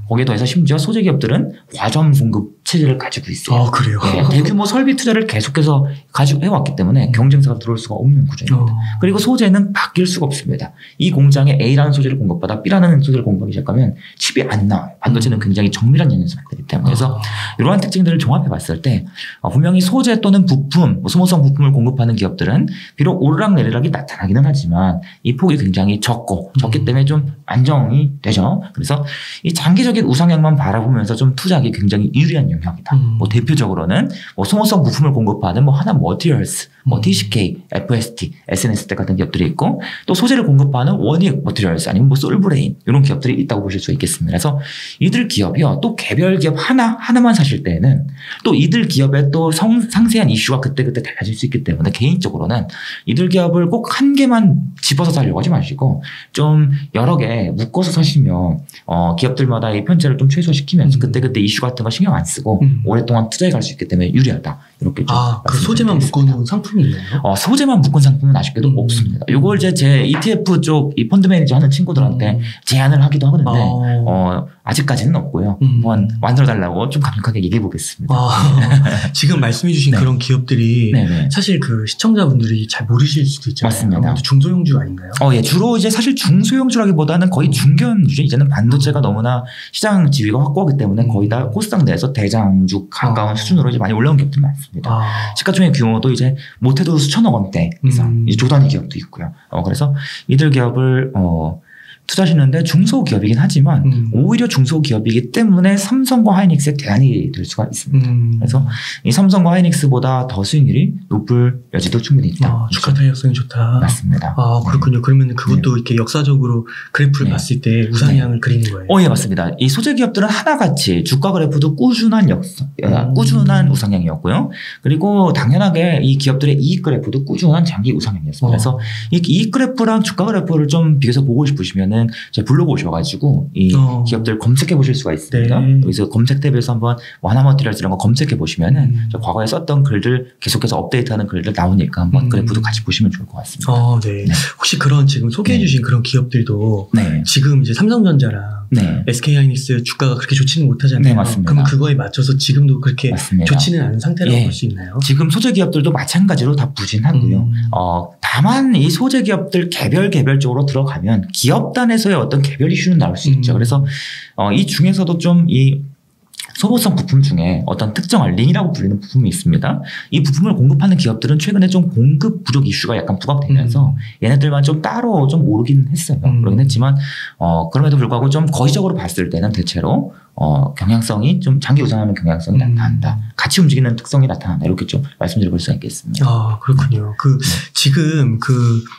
거기에 더해서 심지어 소재 기업들은 과점 공급 체제를 가지고 있어요. 아, 그래요? 네, 대규모 설비 투자를 계속해서 가지고 해왔기 때문에 경쟁사가 들어올 수가 없는 구조입니다. 그리고 소재는 바뀔 수가 없습니다. 이 공장에 A라는 소재를 공급받아 B라는 소재를 공급하기 시작하면 칩이 안 나와요. 반도체는 굉장히 정밀한 연산이기 때문에. 그래서 이러한 특징들을 종합해 봤을 때 분명히 소재 또는 부품, 소모성 부품을 공급하는 기업들은 비록 오르락내리락이 나타나기는 하지만 이 폭이 굉장히 적기 때문에 좀 안정이 되죠. 그래서 이 장기적인 우상향만 바라보면서 좀 투자하기 굉장히 유리한 영역이다. 대표적으로는 소모성 부품을 공급하는 하나 머티리얼스, TCK, FST, SNST 같은 기업들이 있고 또 소재를 공급하는 원익 머티리얼스 아니면 솔브레인 이런 기업들이 있다고 보실 수 있겠습니다. 그래서 이들 기업이요 또 개별 기업 하나만 사실 때에는 또 이들 기업의 또 상세한 이슈가 그때그때 달라질 수 있기 때문에 개인적으로는 이들 기업을 꼭 한 개만 집어서 사려고 하지 마시고 좀 여러 개 묶어서 사시면 기업들마다 이 편차를 좀 최소화시키면서 그때그때 이슈 같은 거 신경 안 쓰고 오랫동안 투자해 갈 수 있기 때문에 유리하다. 이렇게 좀 그 소재만 묶어놓은 상품이 있나요? 소재만 묶은 상품은 아쉽게도 없습니다. 이걸 제 ETF 쪽 이 펀드 매니저 하는 친구들한테 제안을 하기도 하는데 아직까지는 없고요. 한번 만들어달라고 좀 강력하게 얘기해 보겠습니다. 지금 말씀해주신 그런 기업들이 사실 그 시청자분들이 잘 모르실 수도 있잖아요. 맞습니다. 중소형주 아닌가요? 예, 주로 이제 사실 중소형주라기보다는 거의 중견주. 이제는 반도체가 너무나 시장 지위가 확고하기 때문에 거의 다 코스닥 내에서 대장주 가까운 수준으로 이제 많이 올라온 기업들이 많습니다. 시가총액 규모도 이제 못해도 수천억 원대 이상 조단위 기업도 있고요. 그래서 이들 기업을 투자하시는데 중소기업이긴 하지만 오히려 중소기업이기 때문에 삼성과 하이닉스의 대안이 될 수가 있습니다. 그래서 이 삼성과 하이닉스보다 더 수익률이 높을 여지도 충분히 있다. 주가 탄력성이 좋다. 맞습니다. 그렇군요. 그러면 그것도 이렇게 역사적으로 그래프를 봤을 때 우상향을 그리는 거예요? 예, 맞습니다. 이 소재 기업들은 하나같이 주가 그래프도 꾸준한 꾸준한 우상향이었고요. 그리고 당연하게 이 기업들의 이익 그래프도 꾸준한 장기 우상향이었습니다. 그래서 이 이익 그래프랑 주가 그래프를 좀 비교해서 보고 싶으시면 제 블로그 오셔가지고 이 기업들 검색해 보실 수가 있습니다. 여기서 검색 탭에서 한번 하나머티리얼스 이런 거 검색해 보시면은 저 과거에 썼던 글들 계속해서 업데이트하는 글들 나오니까 한번 그래프도 같이 보시면 좋을 것 같습니다. 혹시 그런 지금 소개해 주신 그런 기업들도 지금 이제 삼성전자랑 네. SK하이닉스 주가가 그렇게 좋지는 못하잖아요. 네, 맞습니다. 그럼 그거에 맞춰서 지금도 그렇게 맞습니다. 좋지는 않은 상태라고 예. 볼 수 있나요? 지금 소재 기업들도 마찬가지로 다 부진하고요. 다만 이 소재 기업들 개별적으로 들어가면 기업단에서의 어떤 개별 이슈는 나올 수 있죠. 그래서 이 중에서도 좀 이 소모성 부품 중에 어떤 특정한 링이라고 불리는 부품이 있습니다. 이 부품을 공급하는 기업들은 최근에 좀 공급 부족 이슈가 약간 부각되면서 얘네들만 좀 따로 좀 오르긴 했어요. 그러긴 했지만 그럼에도 불구하고 좀 거시적으로 봤을 때는 대체로 경향성이 좀 장기 우상하는 경향성이 나타난다. 같이 움직이는 특성이 나타난다. 이렇게 좀 말씀드릴 수 있겠습니다. 아, 그렇군요. 지금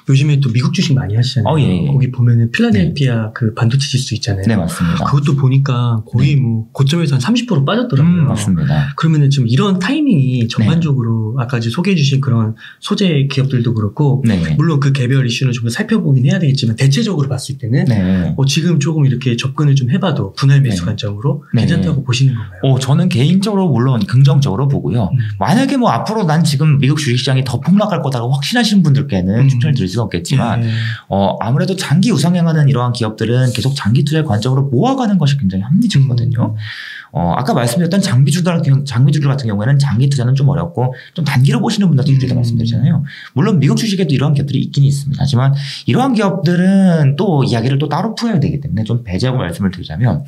요즘에 또 미국 주식 많이 하시잖아요. 예. 거기 보면은 필라델피아 그 반도체 지수 있잖아요. 네, 맞습니다. 그것도 보니까 거의 뭐 고점에서 한 30% 빠졌더라고요. 맞습니다. 그러면은 지금 이런 타이밍이 전반적으로 아까 이제 소개해 주신 그런 소재 기업들도 그렇고 물론 그 개별 이슈는 좀 더 살펴보긴 해야 되겠지만 대체적으로 봤을 때는 지금 조금 이렇게 접근을 좀 해봐도 분할 매수 관점으로 괜찮다고 보시는 건가요? 저는 개인적으로 물론 긍정적으로 보고요. 만약에 뭐 앞으로 난 지금 미국 주식시장이 더 폭락할 거다라고 확신하시는 분들께는 추천을 드릴 수는 없겠지만 아무래도 장기 우상향하는 이러한 기업들은 계속 장기 투자의 관점으로 모아가는 것이 굉장히 합리적이거든요. 아까 말씀드렸던 장비주들 같은 경우에는 장기 투자는 좀 어렵고 좀 단기로 보시는 분들도 있다고 말씀드렸잖아요. 물론 미국 주식에도 이러한 기업들이 있긴 있습니다. 하지만 이러한 기업들은 또 이야기를 또 따로 풀어야 되기 때문에 좀 배제하고 말씀을 드리자면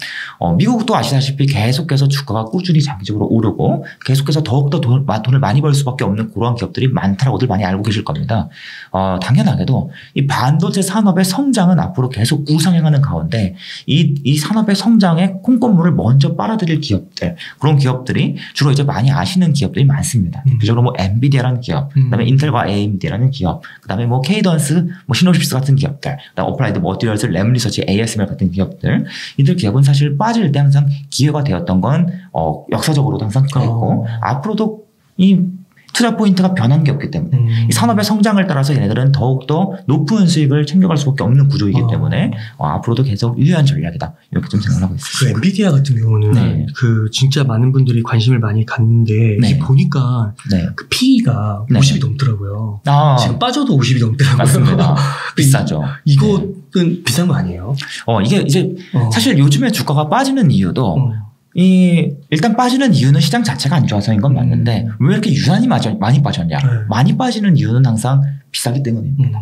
미국도 아시다시피 계속해서 주가가 꾸준히 장기적으로 오르고 계속해서 더욱더 돈을 많이 벌 수밖에 없는 그러한 기업들이 많다라고들 많이 알고 계실 겁니다. 당연하게도 이 반도체 산업의 성장은 앞으로 계속 우상향하는 가운데 이 산업의 성장에 콩고물을 먼저 빨아들일 기업들, 그런 기업들이 주로 이제 많이 아시는 기업들이 많습니다. 대표적으로 뭐 엔비디아라는 기업, 그다음에 인텔과 AMD라는 기업, 그다음에 뭐 케이던스, 뭐 시노집스 같은 기업들, 그다음에 어플라이드 머티리얼스, 램리서치, ASML 같은 기업들, 이들 기업은 사실 빠질 때 항상 기회가 되었던 건 역사적으로도 항상 그랬고 앞으로도 이 투자 포인트가 변한 게 없기 때문에 이 산업의 성장을 따라서 얘네들은 더욱더 높은 수익을 챙겨갈 수밖에 없는 구조이기 때문에 앞으로도 계속 유효한 전략이다. 이렇게 좀 생각을 하고 있습니다. 그 엔비디아 같은 경우는 진짜 많은 분들이 관심을 많이 갖는데 이게 보니까 그 PE가 50이 넘더라고요. 지금 빠져도 50이 넘더라고요. 맞습니다. 비싸죠. 이것은 비싼 거 아니에요? 이게 이제 사실 요즘에 주가가 빠지는 이유도 일단 빠지는 이유는 시장 자체가 안 좋아서인 건 맞는데 왜 이렇게 유난히 많이 빠졌냐? 많이 빠지는 이유는 항상 비싸기 때문입니다.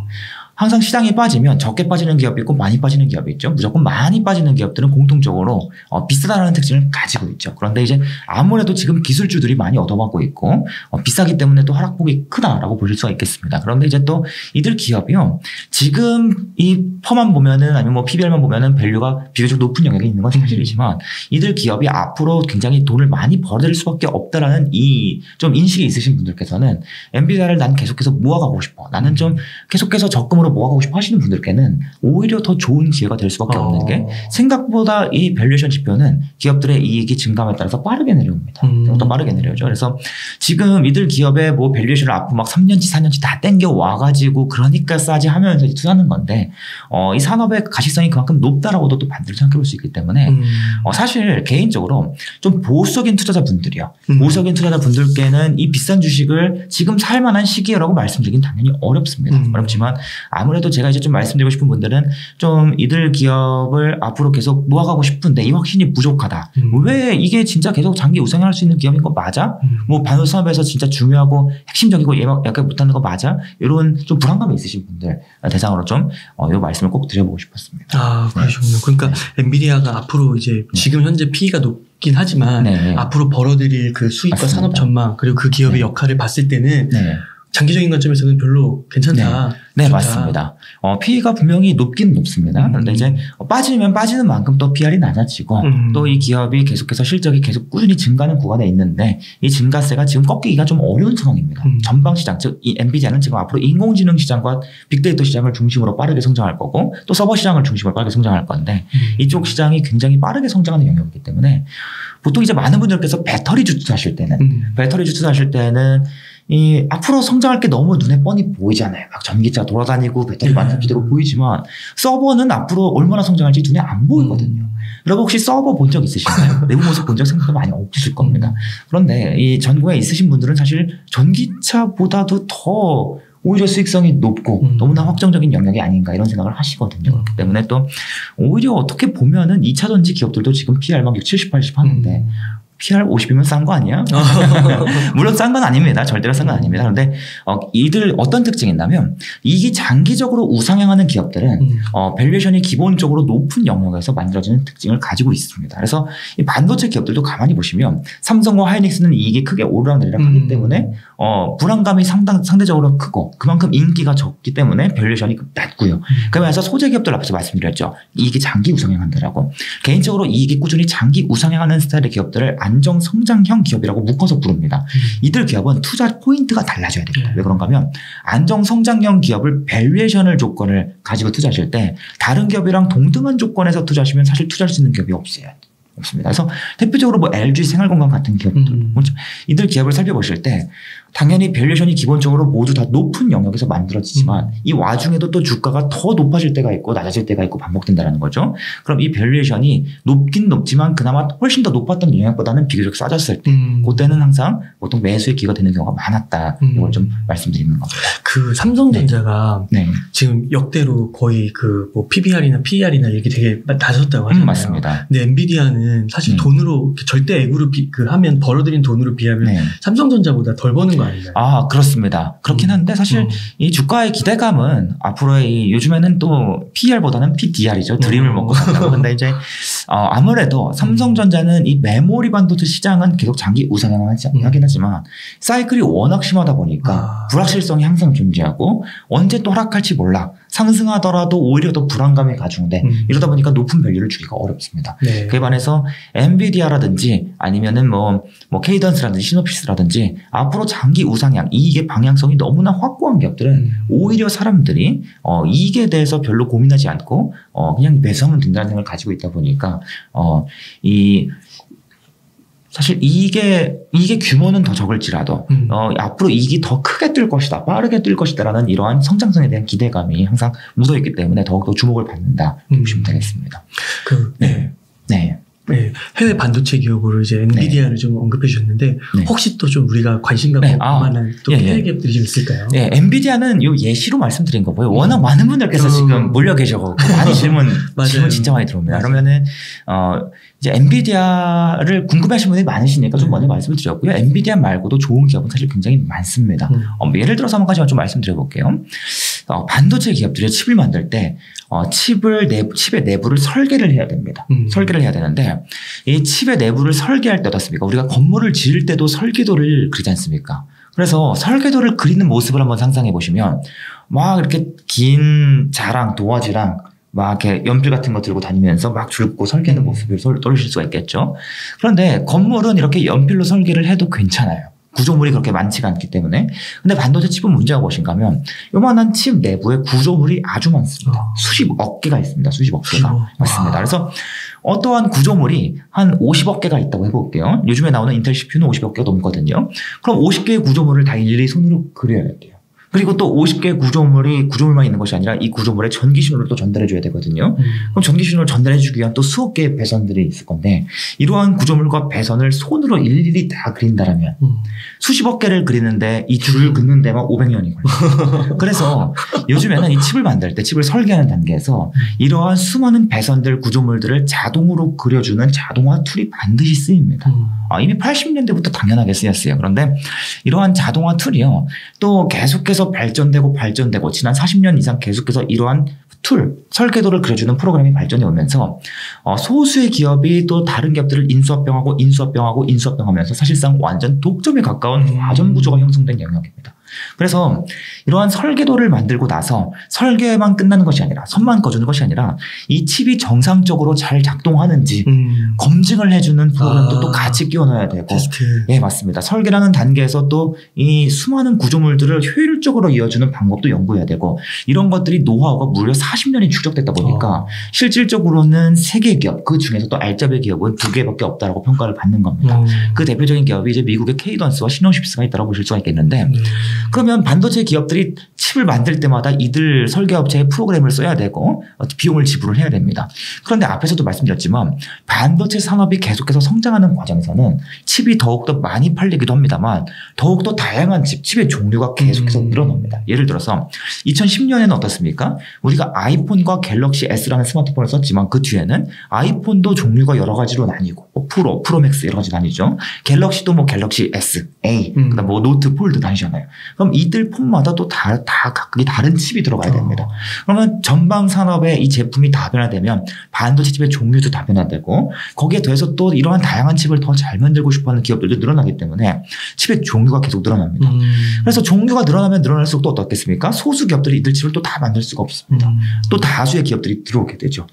항상 시장이 빠지면 적게 빠지는 기업이 있고 많이 빠지는 기업이 있죠. 무조건 많이 빠지는 기업들은 공통적으로 비싸다는 특징을 가지고 있죠. 그런데 이제 아무래도 지금 기술주들이 많이 얻어맞고 있고 비싸기 때문에 또 하락폭이 크다라고 보실 수가 있겠습니다. 그런데 이제 또 이들 기업이요. 지금 이 퍼만 보면은 아니면 뭐 PBR만 보면은 밸류가 비교적 높은 영역에 있는 건 사실이지만 이들 기업이 앞으로 굉장히 돈을 많이 벌어들일 수밖에 없다라는 이 좀 인식이 있으신 분들께서는 엔비디아를 난 계속해서 모아가고 싶어. 나는 좀 계속해서 적금으로 모아가고 싶어 하시는 분들께는 오히려 더 좋은 기회가 될 수밖에 없는 게 생각보다 이 밸류에이션 지표는 기업들의 이익이 증감에 따라서 빠르게 내려옵니다. 생각보다 빠르게 내려오죠. 그래서 지금 이들 기업의 뭐 밸류에이션을 앞으로 막 3년치 4년치 다 땡겨 와가지고 그러니까 싸지 하면서 투자하는 건데 이 산업의 가시성이 그만큼 높다라고도 또 반대로 생각해 볼 수 있기 때문에 사실 개인적으로 좀 보수적인 투자자분들이요. 보수적인 투자자분들께는 이 비싼 주식을 지금 살 만한 시기라고 말씀드리긴 당연히 어렵습니다. 어렵지만 아무래도 제가 이제 좀 말씀드리고 싶은 분들은 좀 이들 기업을 앞으로 계속 모아가고 싶은데 이 확신이 부족하다. 왜 이게 진짜 계속 장기 우상향할 수 있는 기업인 거 맞아? 뭐 반도체 산업에서 진짜 중요하고 핵심적이고 약간 못하는 거 맞아? 이런 좀 불안감이 있으신 분들 대상으로 좀 이 말씀을 꼭 드려보고 싶었습니다. 아, 그러시군요. 그러니까 엔비디아가 앞으로 이제 지금 현재 PE가 높긴 하지만 앞으로 벌어들일 그 수익과 맞습니다. 산업 전망 그리고 그 기업의 역할을 봤을 때는 장기적인 관점에서는 별로 괜찮다. 네, 맞습니다. PE가 분명히 높긴 높습니다. 그런데 이제 빠지면 빠지는 만큼 또 PR이 낮아지고 또 이 기업이 계속해서 실적이 계속 꾸준히 증가하는 구간에 있는데 이 증가세가 지금 꺾이기가 좀 어려운 상황입니다. 전방 시장, 즉 이 엔비디아는 지금 앞으로 인공지능 시장과 빅데이터 시장을 중심으로 빠르게 성장할 거고 또 서버 시장을 중심으로 빠르게 성장할 건데 이쪽 시장이 굉장히 빠르게 성장하는 영역이기 때문에 보통 이제 많은 분들께서 배터리 주 투자하실 때는 이 앞으로 성장할 게 너무 눈에 뻔히 보이잖아요. 막 전기차 돌아다니고 배터리 많은 기대로 보이지만 서버는 앞으로 얼마나 성장할지 눈에 안 보이거든요. 여러분 혹시 서버 본 적 있으신가요? 내부 모습 본 적 생각보다 많이 없으실 겁니다. 그런데 이 전국에 있으신 분들은 사실 전기차보다도 더 오히려 수익성이 높고 너무나 확정적인 영역이 아닌가 이런 생각을 하시거든요. 그렇기 때문에 또 오히려 어떻게 보면은 2차전지 기업들도 지금 PR 막 70, 80 하는데 PR 50이면 싼 거 아니야? 물론 싼 건 아닙니다. 절대로 싼 건 아닙니다. 그런데 이들 어떤 특징이 있냐면 이게 장기적으로 우상향하는 기업들은 밸류에이션이 기본적으로 높은 영역에서 만들어지는 특징을 가지고 있습니다. 그래서 이 반도체 기업들도 가만히 보시면 삼성과 하이닉스는 이익이 크게 오르락내리락 하기 때문에 불안감이 상대적으로 크고 그만큼 인기가 적기 때문에 밸류에이션이 낮고요. 그러면서 소재 기업들 앞에서 말씀드렸죠. 이익이 장기 우상향한다라고. 개인적으로 이익이 꾸준히 장기 우상향하는 스타일의 기업들을 안정 성장형 기업이라고 묶어서 부릅니다. 이들 기업은 투자 포인트가 달라져야 됩니다. 왜 그런가 하면 안정 성장형 기업을 밸류에이션을 조건을 가지고 투자하실 때 다른 기업이랑 동등한 조건에서 투자하시면 사실 투자할 수 있는 기업이 없습니다. 그래서 대표적으로 뭐 LG 생활건강 같은 기업들 이들 기업을 살펴보실 때 당연히 밸류에이션이 기본적으로 모두 다 높은 영역에서 만들어지지만 이 와중에도 또 주가가 더 높아질 때가 있고 낮아질 때가 있고 반복된다는 거죠. 그럼 이 밸류에이션이 높긴 높지만 그나마 훨씬 더 높았던 영역보다는 비교적 싸졌을 때 그때는 항상 보통 매수의 기회가 되는 경우가 많았다. 이걸 좀 말씀드리는 겁니다. 그 삼성전자가 지금 역대로 거의 그 뭐 PBR이나 PER이나 이렇게 되게 낮았다고 하잖아요. 맞습니다. 근데 엔비디아는 사실 돈으로 절대 액으로 하면 벌어들인 돈으로 비하면 삼성전자보다 덜 버는 거 아닌가요? 아, 그렇습니다. 그렇긴 한데 사실 이 주가의 기대감은 앞으로의 요즘에는 또 PER보다는 PDR이죠. 드림을 먹고 산다고. 근데 이제 아무래도 삼성전자는 이 메모리 반도체 시장은 계속 장기 우상향하긴 하지만 사이클이 워낙 심하다 보니까 불확실성이 항상 존재하고 언제 또 하락할지 몰라. 상승하더라도 오히려 더 불안감이 가중돼. 이러다 보니까 높은 밸류를 주기가 어렵습니다. 그에 반해서 엔비디아라든지 아니면은 뭐 케이던스라든지 시노피스라든지 앞으로 장기 우상향 이익의 방향성이 너무나 확고한 기업들은 오히려 사람들이 이익에 대해서 별로 고민하지 않고 그냥 매수하면 된다는 생각을 가지고 있다 보니까 사실 이익의 규모는 더 적을지라도 앞으로 이익이 더 크게 뜰 것이다, 빠르게 뜰 것이다라는 이러한 성장성에 대한 기대감이 항상 묻어있기 때문에 더욱더 주목을 받는다 보시면 되겠습니다. 해외 반도체 기업으로 이제 엔비디아를 좀 언급해 주셨는데 혹시 또 좀 우리가 관심 갖고 볼 만한 또 해외 기업들이 좀 있을까요? 엔비디아는 요 예시로 말씀드린 거고요. 워낙 많은 분들께서 지금 몰려 계셔서 많이 질문 진짜 많이 들어옵니다. 그러면은 이제 엔비디아를 궁금해하시는 분들이 많으시니까 좀 먼저 말씀을 드렸고요. 엔비디아 말고도 좋은 기업은 사실 굉장히 많습니다. 예를 들어서 한 가지만 좀 말씀드려볼게요. 반도체 기업들이 칩을 만들 때 칩의 내부를 설계를 해야 됩니다. 설계를 해야 되는데 이 칩의 내부를 설계할 때 어떻습니까? 우리가 건물을 지을 때도 설계도를 그리지 않습니까? 그래서 설계도를 그리는 모습을 한번 상상해 보시면 막 이렇게 긴 자랑 도화지랑 막 이렇게 연필 같은 거 들고 다니면서 막 줄 긋고 설계하는 모습을 떠올리실 수가 있겠죠. 그런데 건물은 이렇게 연필로 설계를 해도 괜찮아요. 구조물이 그렇게 많지가 않기 때문에. 근데 반도체 칩은 문제가 무엇인가 하면 요만한 칩 내부에 구조물이 아주 많습니다. 수십억 개가 있습니다. 수십억 개가. 맞습니다. 그래서 어떠한 구조물이 한 50억 개가 있다고 해볼게요. 요즘에 나오는 인텔 CPU는 50억 개가 넘거든요. 그럼 50개의 구조물을 다 일일이 손으로 그려야 돼요. 그리고 또 50개의 구조물만 있는 것이 아니라 이 구조물에 전기 신호를 또 전달해 줘야 되거든요. 그럼 전기 신호를 전달해 주기 위한 또 수억 개의 배선들이 있을 건데 이러한 구조물과 배선을 손으로 일일이 다 그린다라면 수십억 개를 그리는데 이 줄을 긋는 데만 500년이 걸려요. 그래서 요즘에는 이 칩을 만들 때 칩을 설계하는 단계에서 이러한 수많은 배선들 구조물들을 자동으로 그려주는 자동화 툴이 반드시 쓰입니다. 이미 80년대부터 당연하게 쓰였어요. 그런데 이러한 자동화 툴이요. 또 계속해서 발전되고 지난 40년 이상 계속해서 이러한 툴, 설계도를 그려주는 프로그램이 발전해 오면서 소수의 기업이 또 다른 기업들을 인수합병하면서 사실상 완전 독점에 가까운 과점 구조가 형성된 영역입니다. 그래서 이러한 설계도를 만들고 나서 설계만 끝나는 것이 아니라 선만 꺼주는 것이 아니라 이 칩이 정상적으로 잘 작동하는지 검증을 해주는 프로그램도 또 같이 끼워 넣어야 되고 예, 맞습니다. 설계라는 단계에서 또 이 수많은 구조물들을 효율적으로 이어주는 방법도 연구해야 되고 이런 것들이 노하우가 무려 40년이 축적됐다 보니까 실질적으로는 3개 기업 그 중에서 또 알짜배 기업은 2개밖에 없다라고 평가를 받는 겁니다. 그 대표적인 기업이 이제 미국의 케이던스와 시노시피스가 있다고 보실 수가 있겠는데 그럼 그러면 반도체 기업들이 칩을 만들 때마다 이들 설계업체의 프로그램을 써야 되고 비용을 지불을 해야 됩니다. 그런데 앞에서도 말씀드렸지만 반도체 산업이 계속해서 성장하는 과정에서는 칩이 더욱더 많이 팔리기도 합니다만 더욱더 다양한 칩의 종류가 계속해서 늘어납니다. 예를 들어서 2010년에는 어떻습니까? 우리가 아이폰과 갤럭시 S라는 스마트폰을 썼지만 그 뒤에는 아이폰도 종류가 여러 가지로 나뉘고 프로맥스 여러 가지 나뉘죠. 갤럭시도 뭐 갤럭시 S, A, 그다음 뭐 노트, 폴드 나뉘잖아요. 그럼 이들 폰마다 또 다 각각이 다른 칩이 들어가야 됩니다. 그러면 전방 산업의 이 제품이 다변화되면 반도체 칩의 종류도 다변화되고 거기에 더해서 또 이러한 다양한 칩을 더 잘 만들고 싶어하는 기업들도 늘어나기 때문에 칩의 종류가 계속 늘어납니다. 그래서 종류가 늘어나면 늘어날수록 또 어떻겠습니까? 소수 기업들이 이들 칩을 또 다 만들 수가 없습니다. 또 다수의 기업들이 들어오게 되죠.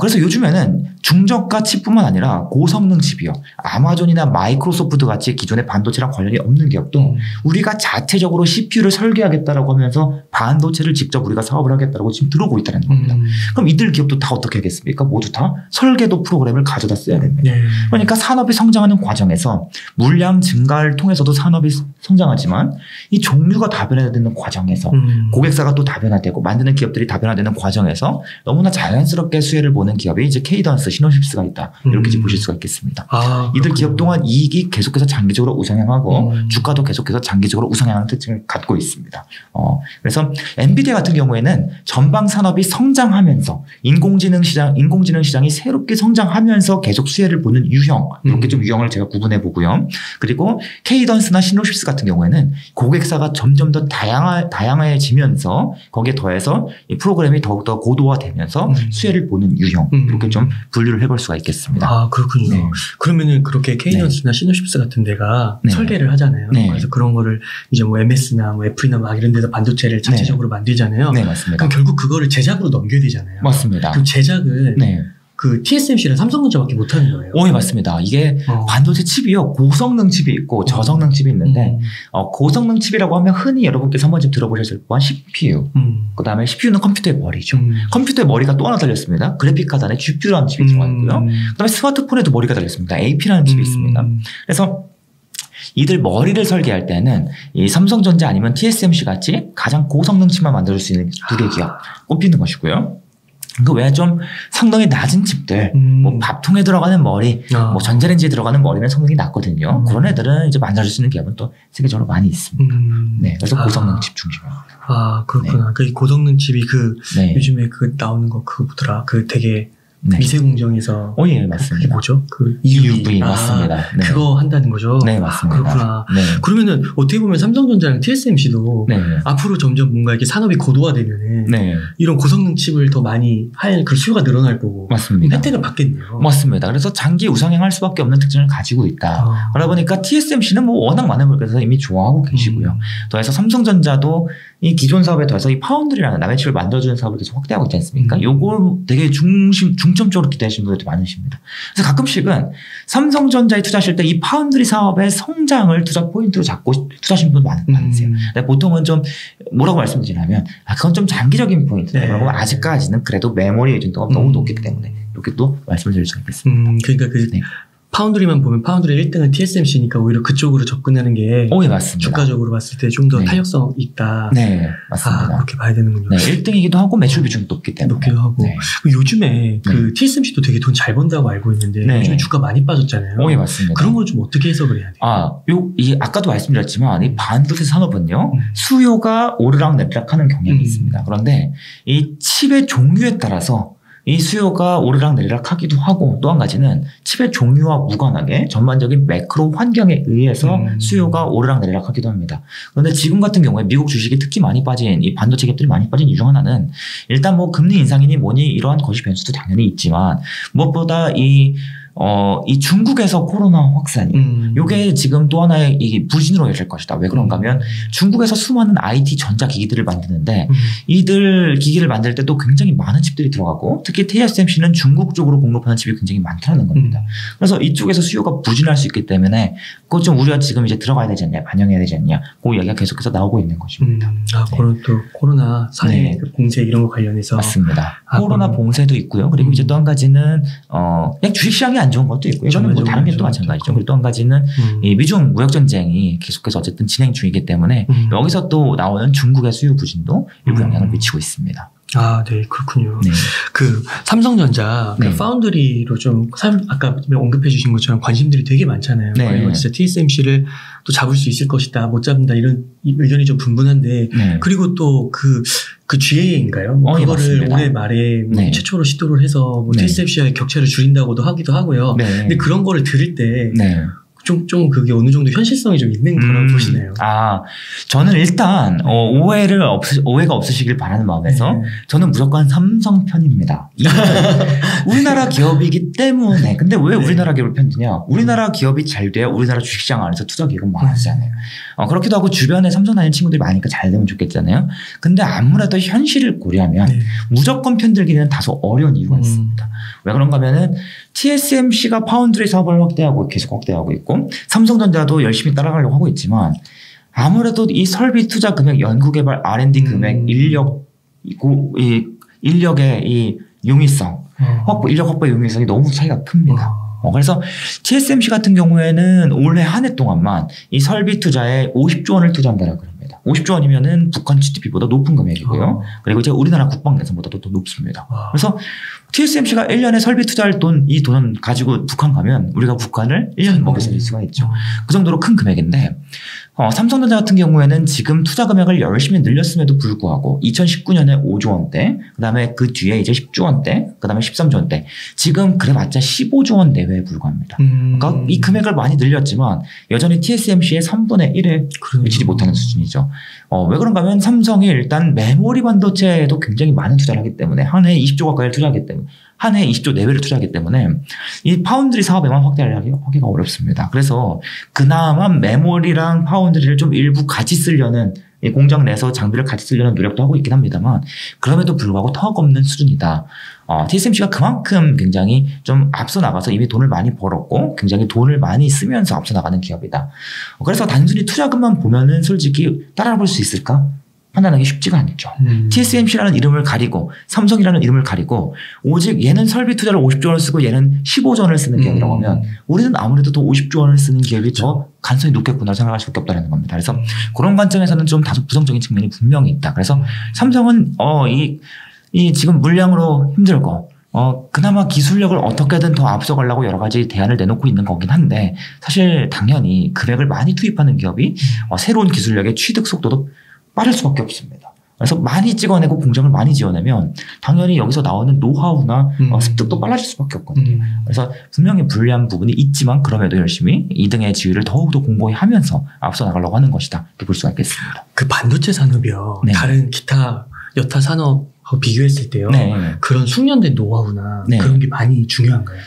그래서 요즘에는 중저가 칩뿐만 아니라 고성능 칩이요. 아마존이나 마이크로소프트 같이 기존의 반도체랑 관련이 없는 기업도 우리가 자체적으로 CPU를 설계하겠다라고 하면서 반도체를 직접 우리가 사업을 하겠다라고 지금 들어오고 있다는 겁니다. 그럼 이들 기업도 다 어떻게 하겠습니까? 모두 다 설계도 프로그램을 가져다 써야 됩니다. 그러니까 산업이 성장하는 과정에서 물량 증가를 통해서도 산업이 성장하지만 이 종류가 다변화되는 과정에서 고객사가 또 다변화되고 만드는 기업들이 다변화되는 과정에서 너무나 자연스럽게 수혜를 보는 기업이 이제 케이던스, 시노쉽스가 있다. 이렇게 이제 보실 수가 있겠습니다. 이들 기업 동안 이익이 계속해서 장기적으로 우상향하고 주가도 계속해서 장기적으로 우상향하는 특징을 갖고 있습니다. 그래서 엔비디아 같은 경우에는 전방 산업이 성장하면서 인공지능 시장이 새롭게 성장하면서 계속 수혜를 보는 유형, 이렇게 좀 유형을 제가 구분해 보고요. 그리고 케이던스나 시노쉽스 같은 경우에는 고객사가 점점 더 다양해지면서 거기에 더해서 이 프로그램이 더욱더 고도화되면서 수혜를 보는 유형, 이렇게 좀 분류를 해볼 수가 있겠습니다. 아, 그렇군요. 네. 그러면은 그렇게 케이던스나 시노쉽스 같은 데가 설계를 하잖아요. 그래서 그런 거를 이제 뭐 MS나 뭐 애플이나 막 이런 데서 반도체를 자체적으로 만들잖아요. 네, 맞습니다. 그럼 결국 그거를 제작으로 넘겨야 되잖아요. 맞습니다. 그럼 제작을 그 TSMC랑 삼성전자밖에 못하는 거예요. 네, 맞습니다. 이게 반도체 칩이요. 고성능 칩이 있고 저성능 칩이 있는데 고성능 칩이라고 하면 흔히 여러분께서 한 번쯤 들어보셨을 법한 CPU. 그 다음에 CPU는 컴퓨터의 머리죠. 컴퓨터의 머리가 또 하나 달렸습니다. 그래픽 카드 안에 GPU라는 칩이 들어가 있고요. 그 다음에 스마트폰에도 머리가 달렸습니다. AP라는 칩이 있습니다. 그래서 이들 머리를 설계할 때는 이 삼성전자 아니면 TSMC 같이 가장 고성능 칩만 만들어줄 수 있는 두 개 기업 꼽히는 것이고요. 그 외에 좀 성능이 낮은 칩들, 뭐 밥통에 들어가는 머리, 뭐 전자레인지에 들어가는 머리는 성능이 낮거든요. 그런 애들은 이제 만들어줄 수 있는 기업은 또 세계적으로 많이 있습니다. 네, 그래서 고성능 칩 중심입니다. 아, 그렇구나. 그 고성능 칩이 요즘에 그 나오는 거 그거 뭐더라? 그 되게 미세 공정에서 예, 맞습니다. 그게 뭐죠? 그 EUV 맞습니다. 그거 한다는 거죠. 네, 맞습니다. 그렇구나. 그러면은 어떻게 보면 삼성전자랑 TSMC도 앞으로 점점 뭔가 이렇게 산업이 고도화되면은 이런 고성능 칩을 더 많이 할 그 수요가 늘어날 거고 맞습니다. 혜택을 받겠네요. 맞습니다. 그래서 장기 우상향할 수밖에 없는 특징을 가지고 있다. 그러다 보니까 TSMC는 뭐 워낙 많은 분께서 이미 좋아하고 계시고요. 더해서 삼성전자도 이 기존 사업에 더해서 이 파운드리라는 남의 칩을 만들어주는 사업을 계속 확대하고 있지 않습니까? 요걸 되게 중점적으로 기대하시는 분들도 많으십니다. 그래서 가끔씩은 삼성전자에 투자하실 때 이 파운드리 사업의 성장을 투자 포인트로 잡고 투자하시는 분도 많으세요. 근데 보통은 좀 뭐라고 말씀드리냐면 그건 좀 장기적인 포인트다. 그러고 아직까지는 그래도 메모리 의존도가 너무 높기 때문에 이렇게 또 말씀을 드릴 수 있겠습니다. 그러니까 파운드리만 보면 파운드리 1등은 TSMC니까 오히려 그쪽으로 접근하는 게 맞습니다. 주가적으로 봤을 때 좀 더 탄력성 있다. 네, 맞습니다. 그렇게 봐야 되는군요. 네, 1등이기도 하고 매출 비중이 높기 때문에. 높기도 하고. 요즘에 그 TSMC도 되게 돈 잘 번다고 알고 있는데 요즘에 주가 많이 빠졌잖아요. 맞습니다. 그런 걸 좀 어떻게 해석을 해야 돼요? 아까도 말씀드렸지만 이 반도체 산업은요 수요가 오르락내리락하는 경향이 있습니다. 그런데 이 칩의 종류에 따라서 이 수요가 오르락내리락 하기도 하고 또 한 가지는 칩의 종류와 무관하게 전반적인 매크로 환경에 의해서 수요가 오르락내리락 하기도 합니다. 그런데 지금 같은 경우에 미국 주식이 특히 많이 빠진 이 반도체 기업들이 많이 빠진 이유 중 하나는 일단 뭐 금리 인상이니 뭐니 이러한 거시 변수도 당연히 있지만 무엇보다 이 중국에서 코로나 확산이 요게 지금 또 하나의 이 부진으로 이어질 것이다. 왜 그런가 하면 중국에서 수많은 IT 전자기기들을 만드는데 이들 기기를 만들 때도 굉장히 많은 칩들이 들어가고 특히 TSMC는 중국 쪽으로 공급하는 칩이 굉장히 많다는 겁니다. 그래서 이쪽에서 수요가 부진할 수 있기 때문에 그것 좀 우리가 지금 이제 들어가야 되지 않냐, 반영해야 되지 않냐, 그 이야기가 계속해서 나오고 있는 것입니다. 그런 또 코로나 사회 봉쇄 이런 거 관련해서 맞습니다. 코로나 봉쇄도 있고요. 그리고 이제 또 한 가지는 그냥 주식시장이 안 좋은 것도 있고 이거는 뭐 다른 게 또 마찬가지죠. 그리고 또 한 가지는 이 미중 무역 전쟁이 계속해서 어쨌든 진행 중이기 때문에 여기서 또 나오는 중국의 수요 부진도 일부 영향을 미치고 있습니다. 아, 네, 그렇군요. 네. 그 삼성전자 네. 그 파운드리로 좀 아까 언급해 주신 것처럼 관심들이 되게 많잖아요. 네. 그리고 진짜 TSMC를 또 잡을 수 있을 것이다, 못 잡는다 이런 의견이 좀 분분한데 네. 그리고 또 그 GA인가요? 뭐 그거를 맞습니다. 올해 말에 뭐 네. 최초로 시도를 해서 뭐 네. TSMC와의 격차를 줄인다고도 하기도 하고요. 네. 근데 그런 거를 들을 때 네. 좀 그게 어느 정도 현실성이 좀 있는 거라고 보시나요? 아, 저는 일단 오해가 없으시길 바라는 마음에서 네. 저는 무조건 삼성 편입니다. 우리나라 기업이기 때문에. 근데 왜 우리나라 기업을 편드냐? 우리나라 기업이 잘 돼야 우리나라 주식시장 안에서 투자 기회가 많아지잖아요. 그렇기도 하고 주변에 삼성 다니는 친구들이 많으니까 잘 되면 좋겠잖아요. 근데 아무래도 현실을 고려하면 네. 무조건 편들기는 다소 어려운 이유가 있습니다. 왜 그런가 하면은 TSMC가 파운드리 사업을 계속 확대하고 있고 삼성전자도 열심히 따라가려고 하고 있지만 아무래도 이 설비 투자 금액, 연구개발, R&D 금액, 인력의 이 용이성, 인력 확보의 용이성이 너무 차이가 큽니다. 그래서 TSMC 같은 경우에는 올해 한 해 동안만 이 설비 투자에 50조 원을 투자한다고 합니다. 50조 원이면은 북한 GDP보다 높은 금액이고요. 그리고 이제 우리나라 국방 예산보다도 더 높습니다. 그래서 TSMC가 1년에 설비 투자할 이 돈을 가지고 북한 가면 우리가 북한을 1년 먹여 살릴 수가 있죠. 그 정도로 큰 금액인데 삼성전자 같은 경우에는 지금 투자 금액을 열심히 늘렸음에도 불구하고 2019년에 5조 원대, 그 다음에 그 뒤에 이제 10조 원대, 그 다음에 13조 원대, 지금 그래봤자 15조 원 내외에 불과합니다. 그러니까 이 금액을 많이 늘렸지만 여전히 TSMC의 3분의 1에 미치지 못하는 수준이죠. 왜 그런가 하면 삼성이 일단 메모리 반도체에도 굉장히 많은 투자를 하기 때문에 한 해에 20조 가까이를 투자하기 때문에 한 해에 20조 내외를 투자하기 때문에 이 파운드리 사업에만 확대하기가 어렵습니다. 그래서 그나마 메모리랑 파운드리를 좀 일부 같이 쓰려는 이 공장 내에서 장비를 같이 쓰려는 노력도 하고 있긴 합니다만 그럼에도 불구하고 턱없는 수준이다. TSMC가 그만큼 굉장히 좀 앞서 나가서 이미 돈을 많이 벌었고 굉장히 돈을 많이 쓰면서 앞서 나가는 기업이다. 그래서 단순히 투자금만 보면은 솔직히 따라볼 수 있을까? 판단하기 쉽지가 않죠. TSMC라는 이름을 가리고 삼성이라는 이름을 가리고 오직 얘는 설비 투자를 50조 원을 쓰고 얘는 15조 원을 쓰는 기업이라고 하면 우리는 아무래도 더 50조 원을 쓰는 기업이 더 가능성이 높겠구나 생각할 수밖에 없다는 겁니다. 그래서 그런 관점에서는 좀 다소 부정적인 측면이 분명히 있다. 그래서 삼성은 지금 물량으로 힘들고 그나마 기술력을 어떻게든 더 앞서가려고 여러 가지 대안을 내놓고 있는 거긴 한데 사실 당연히 금액을 많이 투입하는 기업이 새로운 기술력의 취득 속도도 빠를 수밖에 없습니다. 그래서 많이 찍어내고 공장을 많이 지어내면 당연히 여기서 나오는 노하우나 습득도 빨라질 수밖에 없거든요. 그래서 분명히 불리한 부분이 있지만 그럼에도 열심히 2등의 지위를 더욱더 공고히 하면서 앞서 나가려고 하는 것이다. 이렇게 볼 수가 있겠습니다. 그 반도체 산업이요. 네. 다른 기타 여타 산업하고 비교했을 때요. 네. 그런 숙련된 노하우나 네. 그런 게 많이 중요한가요?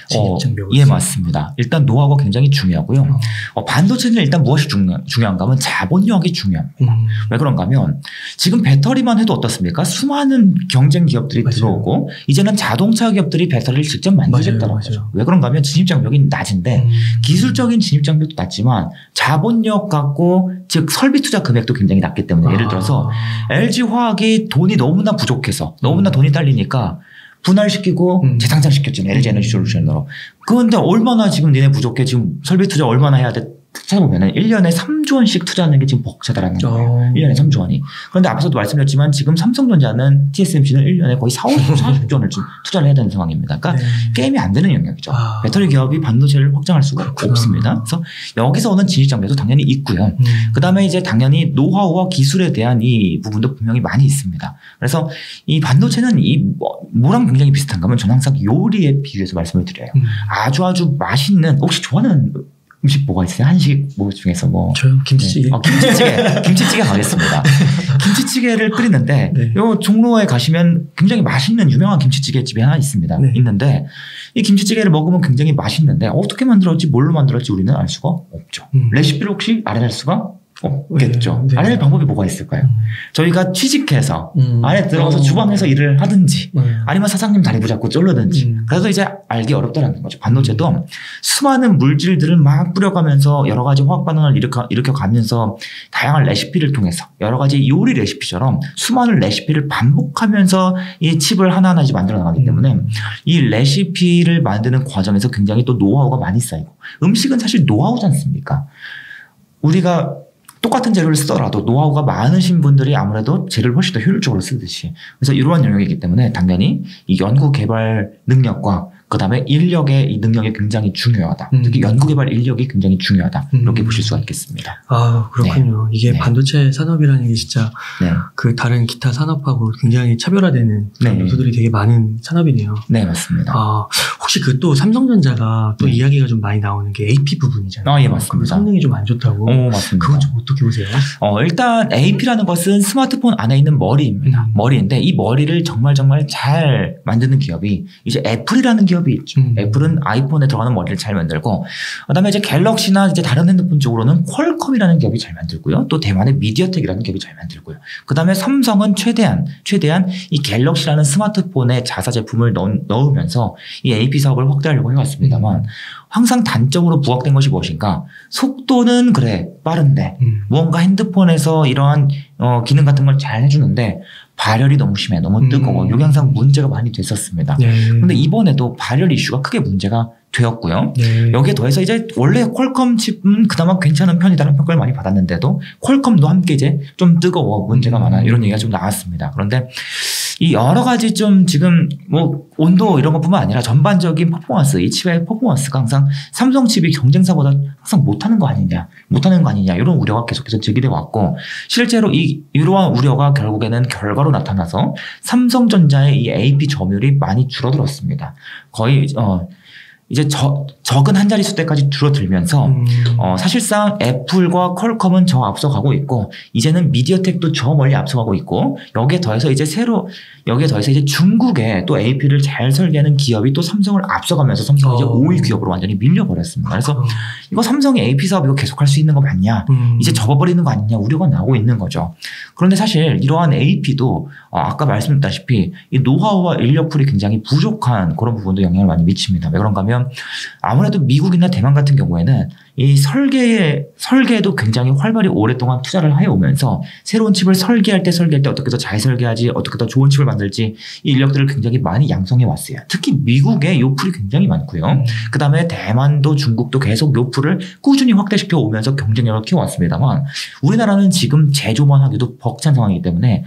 예, 맞습니다. 일단 노하우가 굉장히 중요하고요. 반도체는 일단 무엇이 중요한가 하면 자본력이 중요합니다. 왜 그런가 하면 지금 배터리만 해도 어떻습니까? 수많은 경쟁 기업들이 맞아요. 들어오고 이제는 자동차 기업들이 배터리를 직접 만들겠다는 거죠. 왜 그런가 하면 진입장벽이 낮은데 기술적인 진입장벽도 낮지만 자본력 갖고 즉 설비 투자 금액도 굉장히 낮기 때문에 예를 들어서 LG화학이 돈이 너무나 부족해서 너무나 돈이 딸리니까 분할시키고 재상장시켰잖아요. LG에너지솔루션으로. 그런데 얼마나 지금 니네 부족해? 지금 설비 투자 얼마나 해야 돼? 찾아보면은 1년에 3조 원씩 투자하는 게 지금 벅차다라는 거예요. 1년에 3조 원이. 그런데 앞서도 말씀드렸지만 지금 삼성전자는 TSMC는 1년에 거의 40조 원을 지금 투자를 해야 되는 상황입니다. 그러니까 게임이 안 되는 영역이죠. 배터리 기업이 반도체를 확장할 수가 없습니다. 그래서 여기서 오는 진입장벽도 당연히 있고요. 그 다음에 이제 당연히 노하우와 기술에 대한 이 부분도 분명히 많이 있습니다. 그래서 이 반도체는 뭐랑 굉장히 비슷한가 하면 저는 항상 요리에 비유해서 말씀을 드려요. 아주 맛있는 혹시 좋아하는 음식 뭐가 있어요? 한식 뭐 중에서 뭐 저요? 김치찌개. 네. 김치찌개 가겠습니다. 김치찌개를 끓이는데 네. 요 종로에 가시면 굉장히 맛있는 유명한 김치찌개 집이 하나 있습니다. 네. 있는데 이 김치찌개를 먹으면 굉장히 맛있는데 어떻게 만들었지 뭘로 만들었지 우리는 알 수가 없죠. 레시피를 혹시 알아낼 수가 없겠죠. 알 방법이 뭐가 있을까요? 저희가 취직해서 안에 들어가서 주방에서 일을 하든지 아니면 사장님 다리 붙잡고 쫄르든지 그래서 이제 알기 어렵다는 거죠. 반도체도 수많은 물질들을 막 뿌려가면서 여러 가지 화학 반응을 일으켜가면서 다양한 레시피를 통해서 여러 가지 요리 레시피처럼 수많은 레시피를 반복하면서 이 칩을 하나하나 만들어 나가기 때문에 이 레시피를 만드는 과정에서 굉장히 또 노하우가 많이 쌓이고 음식은 사실 노하우지 않습니까? 우리가 똑같은 재료를 쓰더라도 노하우가 많으신 분들이 아무래도 재료를 훨씬 더 효율적으로 쓰듯이 그래서 이러한 영역이기 때문에 당연히 이 연구 개발 능력과 그 다음에 인력의 이 능력이 굉장히 중요하다. 특히 연구개발 인력이 굉장히 중요하다. 이렇게 보실 수가 있겠습니다. 아, 그렇군요. 네. 이게 반도체 산업이라는 게 진짜 그 다른 기타 산업하고 굉장히 차별화되는 요소들이 되게 많은 산업이네요. 네, 맞습니다. 아, 혹시 그 또 삼성전자가 또 이야기가 좀 많이 나오는 게 AP 부분이잖아요. 예, 맞습니다. 성능이 좀 안 좋다고. 맞습니다. 그건 좀 어떻게 보세요? 일단 AP라는 것은 스마트폰 안에 있는 머리입니다. 머리인데 이 머리를 정말 잘 만드는 기업이 이제 애플이라는 기업이 있죠. 애플은 아이폰에 들어가는 머리를 잘 만들고, 그다음에 이제 갤럭시나 이제 다른 핸드폰 쪽으로는 퀄컴이라는 기업이 잘 만들고요. 또 대만의 미디어텍이라는 기업이 잘 만들고요. 그다음에 삼성은 최대한 이 갤럭시라는 스마트폰에 자사 제품을 넣으면서 이 AP 사업을 확대하려고 해왔습니다만 항상 단점으로 부각된 것이 무엇인가? 속도는 그래 빠른데 무언가 핸드폰에서 이러한 기능 같은 걸 잘 해주는데 발열이 너무 심해, 너무 뜨거워. 이게 항상 문제가 많이 됐었습니다. 그런데 이번에도 발열 이슈가 크게 문제가 되었고요. 여기에 더해서 이제 원래 퀄컴 칩은 그나마 괜찮은 편이다라는 평가를 많이 받았는데도 퀄컴도 함께 이제 좀 뜨거워, 문제가 많아, 이런 얘기가 좀 나왔습니다. 그런데 이 여러 가지 좀 지금 뭐 온도 이런 것뿐만 아니라 전반적인 퍼포먼스, 이 칩의 퍼포먼스가 항상 삼성 칩이 경쟁사보다 항상 못하는 거 아니냐 이런 우려가 계속해서 제기돼 왔고, 실제로 이러한 우려가 결국에는 결과로 나타나서 삼성전자의 이 AP 점유율이 많이 줄어들었습니다. 거의 이제 적은 한 자릿수 때까지 줄어들면서 사실상 애플과 퀄컴은 저 앞서가고 있고, 이제는 미디어텍도 저 멀리 앞서가고 있고, 여기에 더해서 이제 중국에 또 AP를 잘 설계하는 기업이 또 삼성을 앞서가면서 삼성이 이제 5위 기업으로 완전히 밀려버렸습니다. 그래서 이거 삼성의 AP 사업 이거 계속할 수 있는 거 맞냐? 이제 접어버리는 거 아니냐? 우려가 나오고 있는 거죠. 그런데 사실 이러한 AP도 아까 말씀드렸다시피 이 노하우와 인력풀이 굉장히 부족한 그런 부분도 영향을 많이 미칩니다. 왜 그런가 하면 아무래도 미국이나 대만 같은 경우에는 이 설계에도 굉장히 활발히 오랫동안 투자를 해오면서 새로운 칩을 설계할 때 어떻게 더 잘 설계하지, 어떻게 더 좋은 칩을 만들지, 이 인력들을 굉장히 많이 양성해 왔어요. 특히 미국의 요풀이 굉장히 많고요. 그 다음에 대만도 중국도 계속 요풀을 꾸준히 확대시켜 오면서 경쟁력을 키워왔습니다만, 우리나라는 지금 제조만 하기도 벅찬 상황이기 때문에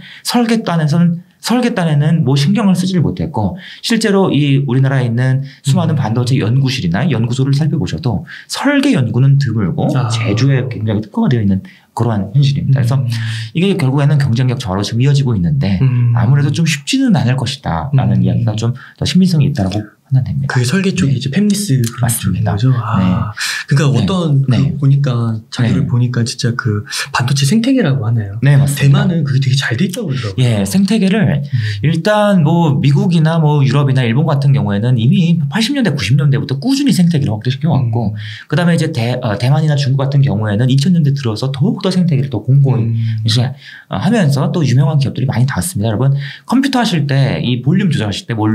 설계단에는 뭐 신경을 쓰지를 못했고, 실제로 이 우리나라에 있는 수많은 반도체 연구실이나 연구소를 살펴보셔도 설계 연구는 드물고 제조에 굉장히 특화가 되어 있는 그러한 현실입니다. 그래서 이게 결국에는 경쟁력 저하로 지금 이어지고 있는데 아무래도 좀 쉽지는 않을 것이다 라는 이야기가 좀 더 신빙성이 있다고 판단됩니다. 그게 설계 쪽이 이제 팹리스 맞습니다. 거죠. 그러니까 어떤 보니까 자료를 보니까 진짜 그 반도체 생태계라고 하나요? 네, 맞습니다. 대만은 그게 되게 잘 돼 있다고 그러더라고요. 예, 생태계를 일단 뭐 미국이나 뭐 유럽이나 일본 같은 경우에는 이미 80년대, 90년대부터 꾸준히 생태계를 확대시켜 왔고, 그다음에 이제 대만이나 중국 같은 경우에는 2000년대 들어서 더욱더 생태계를 더 공고히 하면서 또 유명한 기업들이 많이 나왔습니다. 여러분 컴퓨터 하실 때 이 볼륨 조절하실 때 뭐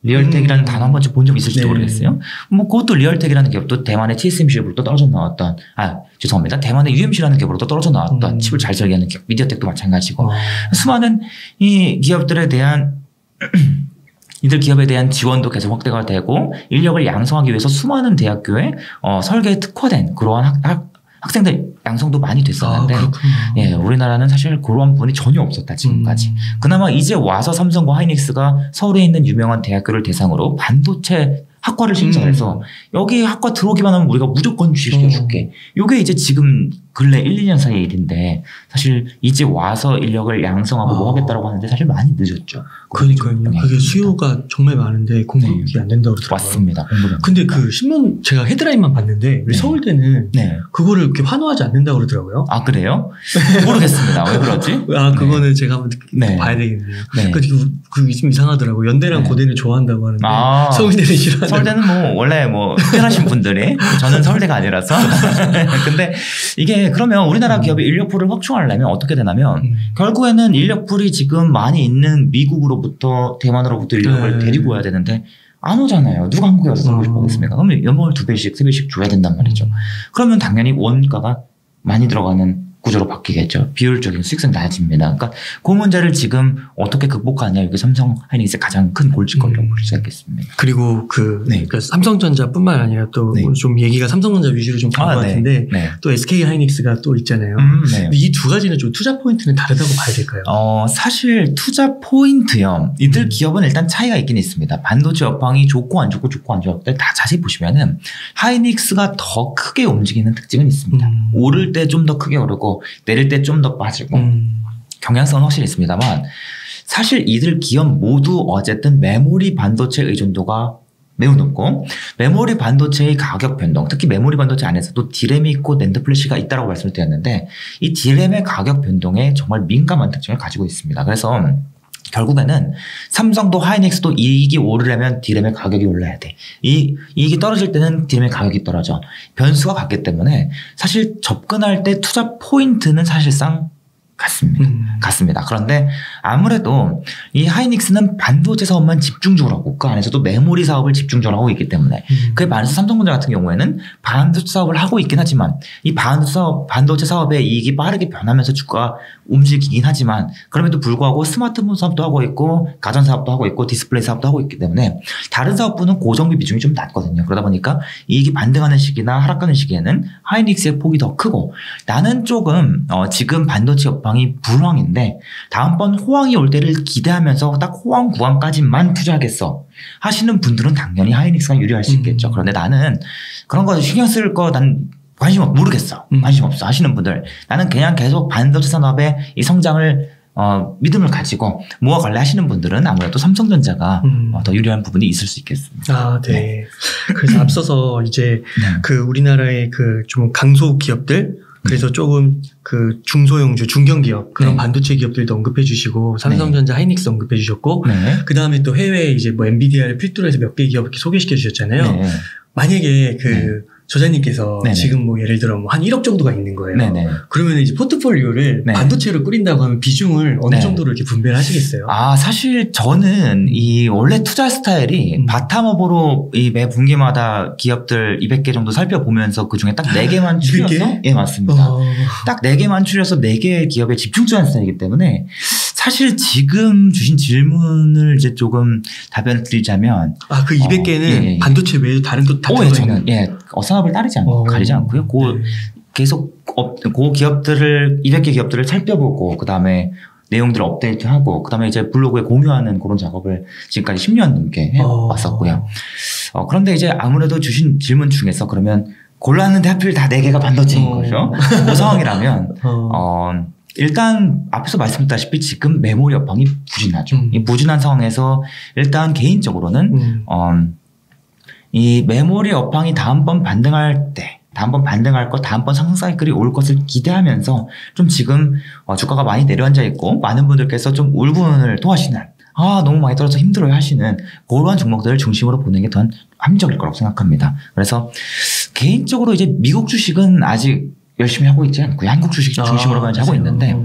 리얼텍이라는 단어 한 번쯤 본 적 있을지도 모르겠어요. 뭐 그것도 리얼텍이라는 기업도 대만의 TSMC로부터 떨어져 나왔던, 대만의 UMC라는 기업으로부터 떨어져 나왔던 칩을 잘 설계하는 기업, 미디어텍도 마찬가지고, 수많은 이 기업들에 대한 이들 기업에 대한 지원도 계속 확대가 되고, 인력을 양성하기 위해서 수많은 대학교에 설계에 특화된 그러한 학생들 양성도 많이 됐었는데, 예, 우리나라는 사실 그런 부분이 전혀 없었다, 지금까지. 그나마 이제 와서 삼성과 하이닉스가 서울에 있는 유명한 대학교를 대상으로 반도체 학과를 신청해서 여기 학과 들어오기만 하면 우리가 무조건 취직시켜줄게. 요게 이제 지금 근래 1, 2년 사이의 일인데, 사실 이제 와서 인력을 양성하고 뭐 하겠다라고 하는데 사실 많이 늦었죠. 그러니까요. 그게 수요가 정말 많은데 공급이 안 된다고 그러더라고요. 맞습니다. 근데 그 신문 제가 헤드라인만 봤는데 우리 서울대는 그거를 그렇게 환호하지 않는다고 그러더라고요. 아, 그래요? 모르겠습니다. 왜 그러지? 그거는 제가 한번 봐야 되겠네요. 그게 좀 이상하더라고요. 연대랑 고대는 좋아한다고 하는데 서울대는 싫어한다. 서울대는 뭐 원래 뭐 특별하신 분들이, 저는 서울대가 아니라서 근데 이게 예, 그러면 우리나라 기업이 인력풀을 확충하려면 어떻게 되냐면 결국에는 인력풀이 지금 많이 있는 미국으로부터 대만으로부터 인력을 데리고 와야 되는데 안 오잖아요. 누가 한국에 와서 살고 싶겠습니까? 그러면 연봉을 2배씩, 3배씩 줘야 된단 말이죠. 그러면 당연히 원가가 많이 들어가는 구조로 바뀌겠죠. 비효율적인 수익성이 낮아집니다. 그러니까 그 문제를 지금 어떻게 극복하냐, 이게 삼성 하이닉스의 가장 큰 골칫거리라고 볼 수 있겠습니다. 그리고 그러니까 삼성전자뿐만 아니라 또 좀 얘기가 삼성전자 위주로 좀 간 것 같은데 또 SK 하이닉스가 또 있잖아요. 이 두 가지는 좀 투자 포인트는 다르다고 봐야 될까요? 사실 투자 포인트요. 이들 기업은 일단 차이가 있긴 있습니다. 반도체 업황이 좋고 안 좋고 좋고 안 좋을 때 다 자세히 보시면은 하이닉스가 더 크게 움직이는 특징은 있습니다. 오를 때 좀 더 크게 오르고 내릴 때 좀 더 빠지고 경향성은 확실히 있습니다만 사실 이들 기업 모두 어쨌든 메모리 반도체 의존도가 매우 높고 메모리 반도체의 가격 변동, 특히 메모리 반도체 안에서도 디램이 있고 낸드 플래시가 있다고 말씀을 드렸는데 이 디램의 가격 변동에 정말 민감한 특징을 가지고 있습니다. 그래서 결국에는 삼성도 하이닉스도 이익이 오르려면 디램의 가격이 올라야 돼. 이익이 떨어질 때는 디램의 가격이 떨어져. 변수가 같기 때문에 사실 접근할 때 투자 포인트는 사실상 같습니다. 그런데 아무래도 이 하이닉스는 반도체 사업만 집중적으로 하고 그 안에서도 메모리 사업을 집중적으로 하고 있기 때문에 그에 반해서 삼성전자 같은 경우에는 반도체 사업을 하고 있긴 하지만 이 반도체 사업의 이익이 빠르게 변하면서 주가가 움직이긴 하지만 그럼에도 불구하고 스마트폰 사업도 하고 있고 가전 사업도 하고 있고 디스플레이 사업도 하고 있기 때문에 다른 사업부는 고정비 비중이 좀 낮거든요. 그러다 보니까 이익이 반등하는 시기나 하락하는 시기에는 하이닉스의 폭이 더 크고 나는 조금 지금 반도체 업황이 불황인데 다음번 호황이 올 때를 기대하면서 딱 호황 구간까지만 투자하겠어 하시는 분들은 당연히 하이닉스가 유리할 수 있겠죠. 그런데 나는 그런 거 신경 쓸 거 난 관심 모르겠어. 관심 없어 하시는 분들 나는 그냥 계속 반도체 산업의 이 성장을 믿음을 가지고 모아갈래 하시는 분들은 아무래도 삼성전자가 더 유리한 부분이 있을 수 있겠습니다. 네. 그래서 앞서서 이제 그 우리나라의 그 좀 강소 기업들 그래서 조금 그 중소형주, 중견기업 그런 반도체 기업들도 언급해 주시고 삼성전자, 하이닉스 언급해 주셨고 그 다음에 또 해외 이제 뭐 엔비디아를 필두로 해서 몇 개 기업 이렇게 소개시켜 주셨잖아요. 만약에 저자님께서 지금 뭐 예를 들어 뭐 한 1억 정도가 있는 거예요. 그러면 이제 포트폴리오를 반도체로 꾸린다고 하면 비중을 어느 정도로 이렇게 분배를 하시겠어요? 사실 저는 이 원래 투자 스타일이 바텀업으로 이 매 분기마다 기업들 200개 정도 살펴보면서 그 중에 딱 4개만 추려서 예, 맞습니다. 딱 4개만 추려서 4개의 기업에 집중 투자하는 스타일이기 때문에 사실 지금 주신 질문을 이제 조금 답변을 드리자면 그 200개는 반도체 외에 다른 또 다 들어가 있는 산업을 따르지 않고 가리지 않고요. 계속 그 기업들을 200개 기업들을 살펴보고 그 다음에 내용들을 업데이트하고 그 다음에 이제 블로그에 공유하는 그런 작업을 지금까지 10년 넘게 해왔었고요. 그런데 이제 아무래도 주신 질문 중에서 그러면 골랐는데 하필 다 4개가 반도체인 거죠. 그 상황이라면 일단 앞에서 말씀드렸다시피 지금 메모리 업황이 부진하죠. 이 부진한 상황에서 일단 개인적으로는 이 메모리 업황이 다음번 반등할 때 다음번 상승 사이클이 올 것을 기대하면서 좀 지금 주가가 많이 내려앉아 있고 많은 분들께서 좀 울분을 토하시는 너무 많이 떨어져서 힘들어요 하시는 그러한 종목들을 중심으로 보는 게 더 합리적일 거라고 생각합니다. 그래서 개인적으로 이제 미국 주식은 아직 열심히 하고 있지 않고요. 한국 주식 중심으로만 하고 있는데,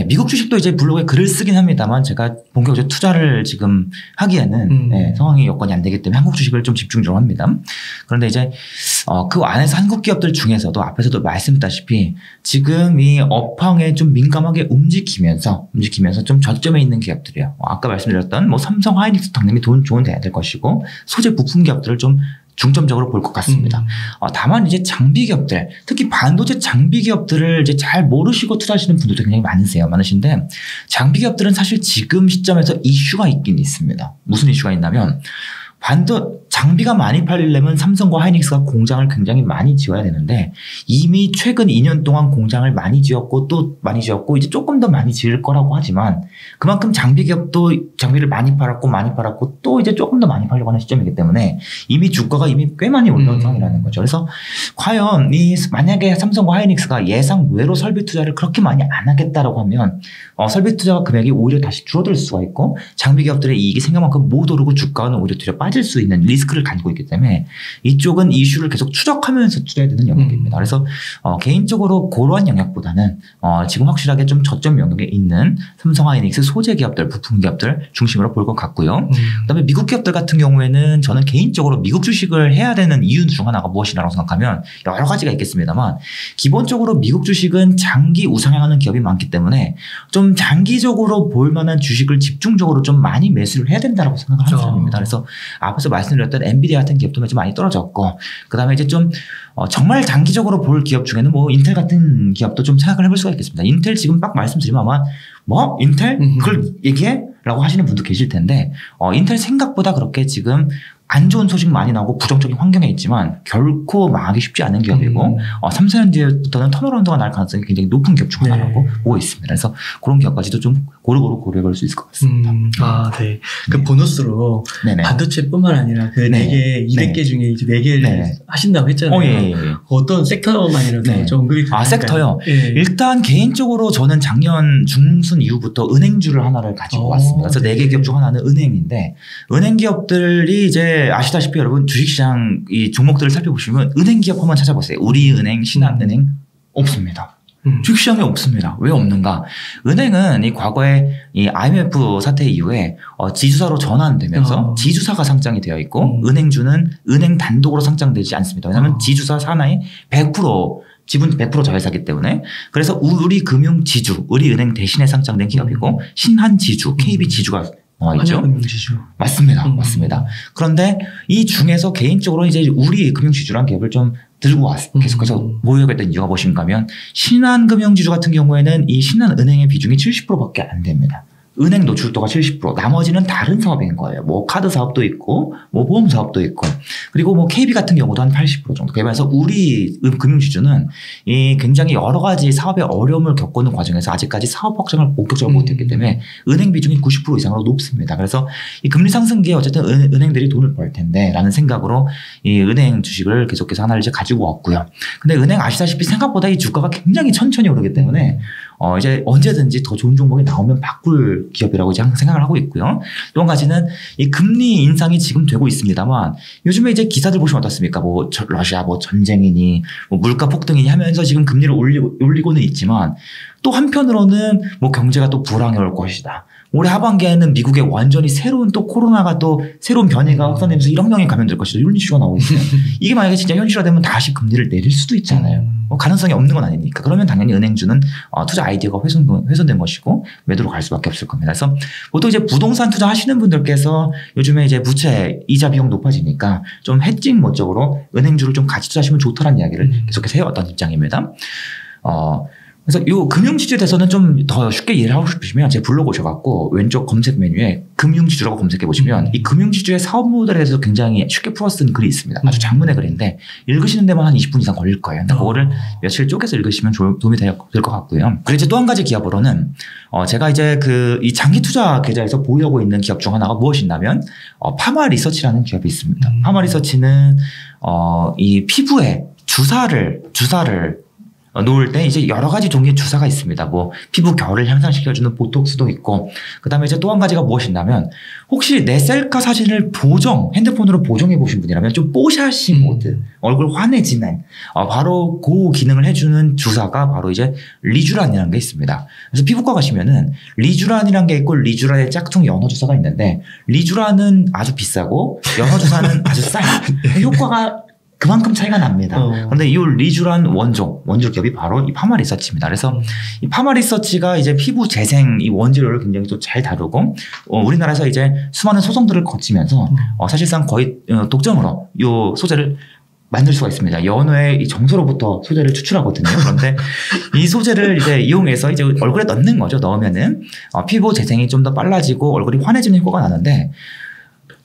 미국 주식도 이제 블로그에 글을 쓰긴 합니다만 제가 본격적으로 투자를 지금 하기에는 상황이 여건이 안 되기 때문에 한국 주식을 좀 집중적으로 합니다. 그런데 이제 그 안에서 한국 기업들 중에서도 앞에서도 말씀드렸다시피 지금 이 업황에 좀 민감하게 움직이면서 좀 저점에 있는 기업들이요. 아까 말씀드렸던 뭐 삼성, 하이닉스 당연히 돈 좋은 데야 될 것이고 소재 부품 기업들을 좀 중점적으로 볼 것 같습니다. 다만 이제 장비 기업들, 특히 반도체 장비 기업들을 이제 잘 모르시고 투자하시는 분들도 굉장히 많으신데 장비 기업들은 사실 지금 시점에서 이슈가 있긴 있습니다. 무슨 이슈가 있냐면 장비가 많이 팔리려면 삼성과 하이닉스가 공장을 굉장히 많이 지어야 되는데 이미 최근 2년 동안 공장을 많이 지었고 또 많이 지었고 이제 조금 더 많이 지을 거라고 하지만 그만큼 장비 기업도 장비를 많이 팔았고 또 이제 조금 더 많이 팔려고 하는 시점이기 때문에 이미 주가가 꽤 많이 올라온 상황이라는 거죠. 그래서 과연 만약에 삼성과 하이닉스가 예상 외로 설비 투자를 그렇게 많이 안 하겠다라고 하면 설비 투자 금액이 오히려 다시 줄어들 수가 있고 장비 기업들의 이익이 생각만큼 못 오르고 주가는 오히려 빠질 수 있는 리스크가 링크를 갖고 있기 때문에 이쪽은 이슈를 계속 추적하면서 투자해야 되는 영역입니다. 그래서 개인적으로 그러한 영역보다는 지금 확실하게 좀 저점 영역에 있는 삼성하이닉스 소재 기업들, 부품 기업들 중심으로 볼 것 같고요. 그다음에 미국 기업들 같은 경우에는 저는 개인적으로 미국 주식을 해야 되는 이유 중 하나가 무엇이라고 생각하면 여러 가지가 있겠습니다만 기본적으로 미국 주식은 장기 우상향하는 기업이 많기 때문에 좀 장기적으로 볼 만한 주식을 집중적으로 좀 많이 매수를 해야 된다고 생각을 하는 사람입니다. 그래서 앞에서 말씀드렸던 엔비디아 같은 기업도 좀 많이 떨어졌고 그다음에 이제 좀 정말 장기적으로 볼 기업 중에는 뭐 인텔 같은 기업도 좀 생각을 해볼 수가 있겠습니다. 인텔 지금 딱 말씀드리면 아마 뭐 인텔 그걸 얘기해? 라고 하시는 분도 계실 텐데 인텔 생각보다 그렇게 지금 안 좋은 소식 많이 나오고 부정적인 환경에 있지만 결코 망하기 쉽지 않은 기업이고 3, 4년 뒤부터는 턴어라운드가 날 가능성이 굉장히 높은 기업 중 하나라고 보고 있습니다. 그래서 그런 기업까지도 좀 고루고루 고려해볼 수 있을 것 같습니다. 네. 그 보너스로 반도체뿐만 아니라 그 4개, 200개 중에 이제 4개를 하신다고 했잖아요. 어떤 섹터만이라도 좀 언급이 가능할까요? 섹터요? 일단 개인적으로 저는 작년 중순 이후부터 은행주를 하나를 가지고 왔습니다. 그래서 4개 기업 중 하나는 은행인데 은행 기업들이 이제 아시다시피 여러분 주식시장 이 종목들을 살펴보시면 은행 기업 한번 찾아보세요. 우리은행, 신한은행 없습니다. 주식시장에 없습니다. 왜 없는가? 은행은 이 과거에 이 IMF 사태 이후에 지주사로 전환되면서 지주사가 상장이 되어 있고 은행주는 은행 단독으로 상장되지 않습니다. 왜냐하면 지주사 산하에 100% 지분 100% 자회사기 때문에 그래서 우리금융지주, 우리은행 대신에 상장된 기업이고 신한지주, KB지주가 있죠. 맞습니다. 맞습니다. 그런데 이 중에서 개인적으로 이제 우리 금융지주라는 기업을 좀 들고 계속해서 모여야 됐던 이유가 무엇인가 하면 신한금융지주 같은 경우에는 이 신한은행의 비중이 70%밖에 안 됩니다. 은행 노출도가 70%, 나머지는 다른 사업인 거예요. 뭐 카드 사업도 있고, 뭐 보험 사업도 있고, 그리고 뭐 KB 같은 경우도 한 80% 정도. 그래서 우리 금융지주는 이 굉장히 여러 가지 사업의 어려움을 겪는 과정에서 아직까지 사업 확장을 본격적으로 못했기 때문에 은행 비중이 90% 이상으로 높습니다. 그래서 이 금리 상승기에 어쨌든 은행들이 돈을 벌 텐데라는 생각으로 이 은행 주식을 계속해서 하나를 이제 가지고 왔고요. 근데 은행 아시다시피 생각보다 이 주가가 굉장히 천천히 오르기 때문에 이제 언제든지 더 좋은 종목이 나오면 바꿀 기업이라고 이제 항상 생각을 하고 있고요. 또 한 가지는 이 금리 인상이 지금 되고 있습니다만 요즘에 이제 기사들 보시면 어떻습니까? 뭐 러시아 뭐 전쟁이니 뭐 물가 폭등이니 하면서 지금 금리를 올리고는 있지만 또 한편으로는 뭐 경제가 또 불황해올 것이다. 올해 하반기에는 미국에 완전히 새로운 또 코로나가 또 새로운 변이가 확산되면서 1억 명이 감염될 것이다. 이런 이슈가 나오고 있어요. 이게 만약에 진짜 현실화되면 다시 금리를 내릴 수도 있잖아요. 가능성이 없는 건 아니니까. 그러면 당연히 은행주는 투자 아이디어가 훼손된 것이고 매도로 갈 수밖에 없을 겁니다. 그래서 보통 이제 부동산 투자하시는 분들께서 요즘에 이제 부채 이자 비용 높아지니까 좀 해칭 목적으로 은행주를 좀 같이 투자하시면 좋다라는 이야기를 계속해서 해왔던 입장입니다. 그래서 이 금융지주에 대해서는 좀 더 쉽게 이해를 하고 싶으시면 제 블로그 오셔갖고 왼쪽 검색 메뉴에 금융지주라고 검색해 보시면 이 금융지주의 사업 모델에 대해서 굉장히 쉽게 풀어 쓴 글이 있습니다. 아주 장문의 글인데 읽으시는 데만 한 20분 이상 걸릴 거예요. 근데 그거를 며칠 쪼개서 읽으시면 도움이 될 것 같고요. 그리고 이제 또 한 가지 기업으로는 제가 이제 이 장기 투자 계좌에서 보유하고 있는 기업 중 하나가 무엇이냐면 파마 리서치라는 기업이 있습니다. 파마 리서치는 이 피부에 주사를 놓을 때 이제 여러 가지 종류의 주사가 있습니다. 뭐 피부 결을 향상시켜주는 보톡스도 있고 그다음에 이제 또 한 가지가 무엇이냐면 혹시 내 셀카 사진을 핸드폰으로 보정해 보신 분이라면 좀 뽀샤시 모드 얼굴 환해지는 바로 그 기능을 해주는 주사가 바로 이제 리쥬란이라는 게 있습니다. 그래서 피부과 가시면은 리쥬란이라는 게 있고 리쥬란의 짝퉁 연어 주사가 있는데 리쥬란은 아주 비싸고 연어 주사는 아주 싸요. 효과가 그만큼 차이가 납니다. 그런데 이 리쥬란 원조 기업이 바로 이 파마 리서치입니다. 그래서 이 파마 리서치가 이제 피부 재생 이 원재료를 굉장히 또 잘 다루고 우리나라에서 이제 수많은 소송들을 거치면서 사실상 거의 독점으로 이 소재를 만들 수가 있습니다. 연어의 이 정서로부터 소재를 추출하거든요. 그런데 이 소재를 이제 이용해서 이제 얼굴에 넣는 거죠. 넣으면은 피부 재생이 좀 더 빨라지고 얼굴이 환해지는 효과가 나는데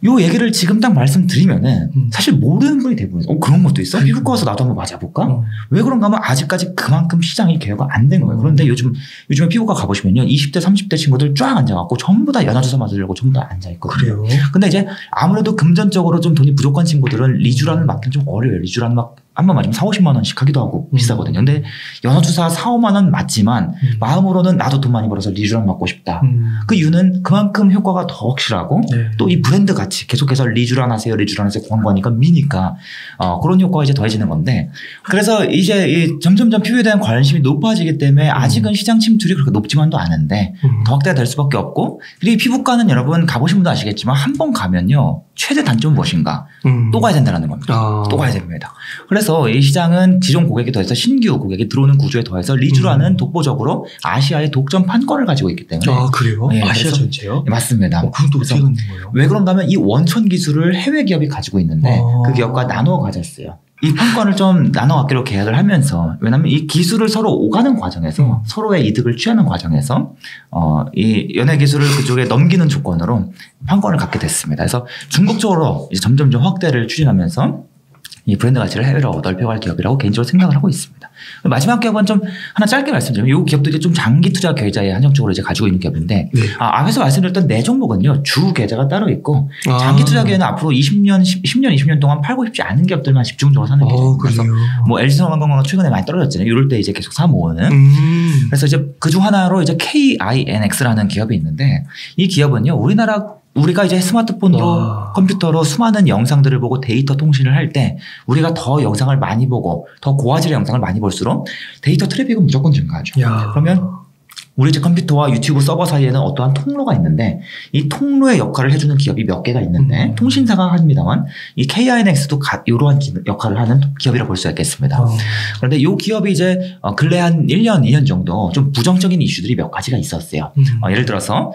요 얘기를 지금 딱 말씀드리면은 사실 모르는 분이 대부분이에요. 그런 것도 있어? 피부과 와서 나도 한번 맞아볼까? 왜 그런가 하면 아직까지 그만큼 시장이 개혁가 안 된 거예요. 그런데 요즘에 피부과 가보시면요. 20대, 30대 친구들 쫙 앉아갖고 전부 다 연화주사 맞으려고 전부 다 앉아있거든요. 그래요? 근데 이제 아무래도 금전적으로 좀 돈이 부족한 친구들은 리쥬란을 맞기는 좀 어려워요. 리쥬란을 막 한 번 맞으면 4-50만 원씩 하기도 하고 비싸거든요. 근데 연어주사 4-5만 원 맞지만 마음으로는 나도 돈 많이 벌어서 리쥬란 맞고 싶다. 그 이유는 그만큼 효과가 더 확실하고 또 이 브랜드 가치 계속해서 리쥬란 하세요 광고하니까 미니까 그런 효과가 이제 더해지는 건데 그래서 이제 점점점 피부에 대한 관심이 높아지기 때문에 아직은 시장 침투율이 그렇게 높지만도 않은데 더 확대가 될 수밖에 없고 그리고 피부과는 여러분 가보신 분도 아시겠지만 한 번 가면요 최대 단점은 무엇인가 또 가야 된다는 겁니다. 또 가야 됩니다. 그래서 이 시장은 기존 고객에 더해서 신규 고객이 들어오는 구조에 더해서 리쥬란은 독보적으로 아시아의 독점 판권을 가지고 있기 때문에 그래요? 네, 아시아 전체요? 네, 맞습니다. 그건 또 어떻게 갖는 거예요? 왜 그런가 하면 이 원천 기술을 해외 기업이 가지고 있는데 그 기업과 나눠 가졌어요. 이 판권을 좀 나눠 갖기로 계약을 하면서 왜냐하면 이 기술을 서로 오가는 과정에서 서로의 이득을 취하는 과정에서 이 연예 기술을 그쪽에 넘기는 조건으로 판권을 갖게 됐습니다. 그래서 중국적으로 이제 점점 확대를 추진하면서 이 브랜드 가치를 해외로 넓혀갈 기업이라고 개인적으로 생각을 하고 있습니다. 마지막 기업은 좀 하나 짧게 말씀드리면 이 기업도 이제 좀 장기 투자 계좌에 한정적으로 이제 가지고 있는 기업인데 앞에서 말씀드렸던 네 종목은요 주 계좌가 따로 있고 장기 투자 계획은 앞으로 20년 동안 팔고 싶지 않은 기업들만 집중적으로 사는 계좌입니다. 그래서 뭐 LG성황건강은 최근에 많이 떨어졌잖아요. 이럴 때 이제 계속 사 모으는. 그래서 이제 그중 하나로 이제 KINX라는 기업이 있는데 이 기업은요 우리가 이제 스마트폰으로 컴퓨터로 수많은 영상들을 보고 데이터 통신을 할 때 우리가 더 영상을 많이 보고 더 고화질의 영상을 많이 볼수록 데이터 트래픽은 무조건 증가하죠. 그러면 우리 집 컴퓨터와 유튜브 서버 사이에는 어떠한 통로가 있는데 이 통로의 역할을 해주는 기업이 몇 개가 있는데 통신사가 합니다만 이 KINX도 이러한 역할을 하는 기업이라고 볼 수 있겠습니다. 그런데 이 기업이 이제 근래 한 1년, 2년 정도 좀 부정적인 이슈들이 몇 가지가 있었어요. 예를 들어서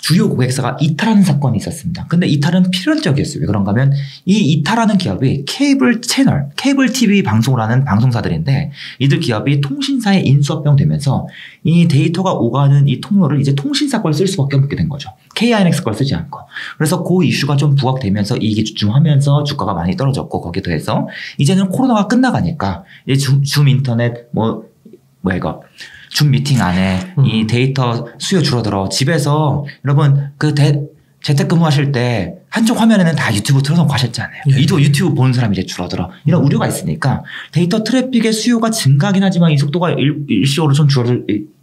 주요 고객사가 이탈하는 사건이 있었습니다. 근데 이탈은 필연적이었어요. 왜 그런가 하면 이 이탈하는 기업이 케이블 채널, 케이블 TV 방송을 하는 방송사들인데 이들 기업이 통신사에 인수합병 되면서 이 데이터가 오가는 이 통로를 이제 통신사 걸 쓸 수밖에 없게 된 거죠. KINX 걸 쓰지 않고. 그래서 그 이슈가 좀 부각되면서 이익이 주춤하면서 주가가 많이 떨어졌고 거기에 더해서 이제는 코로나가 끝나가니까 이제 줌 인터넷 줌 미팅 안에 이 데이터 수요 줄어들어 집에서 여러분 재택근무 하실 때 한쪽 화면에는 다 유튜브 틀어놓고 하셨잖아요. 이도 유튜브 보는 사람이 이제 줄어들어. 이런 우려가 있으니까 데이터 트래픽의 수요가 증가하긴 하지만 이 속도가 일시적으로 좀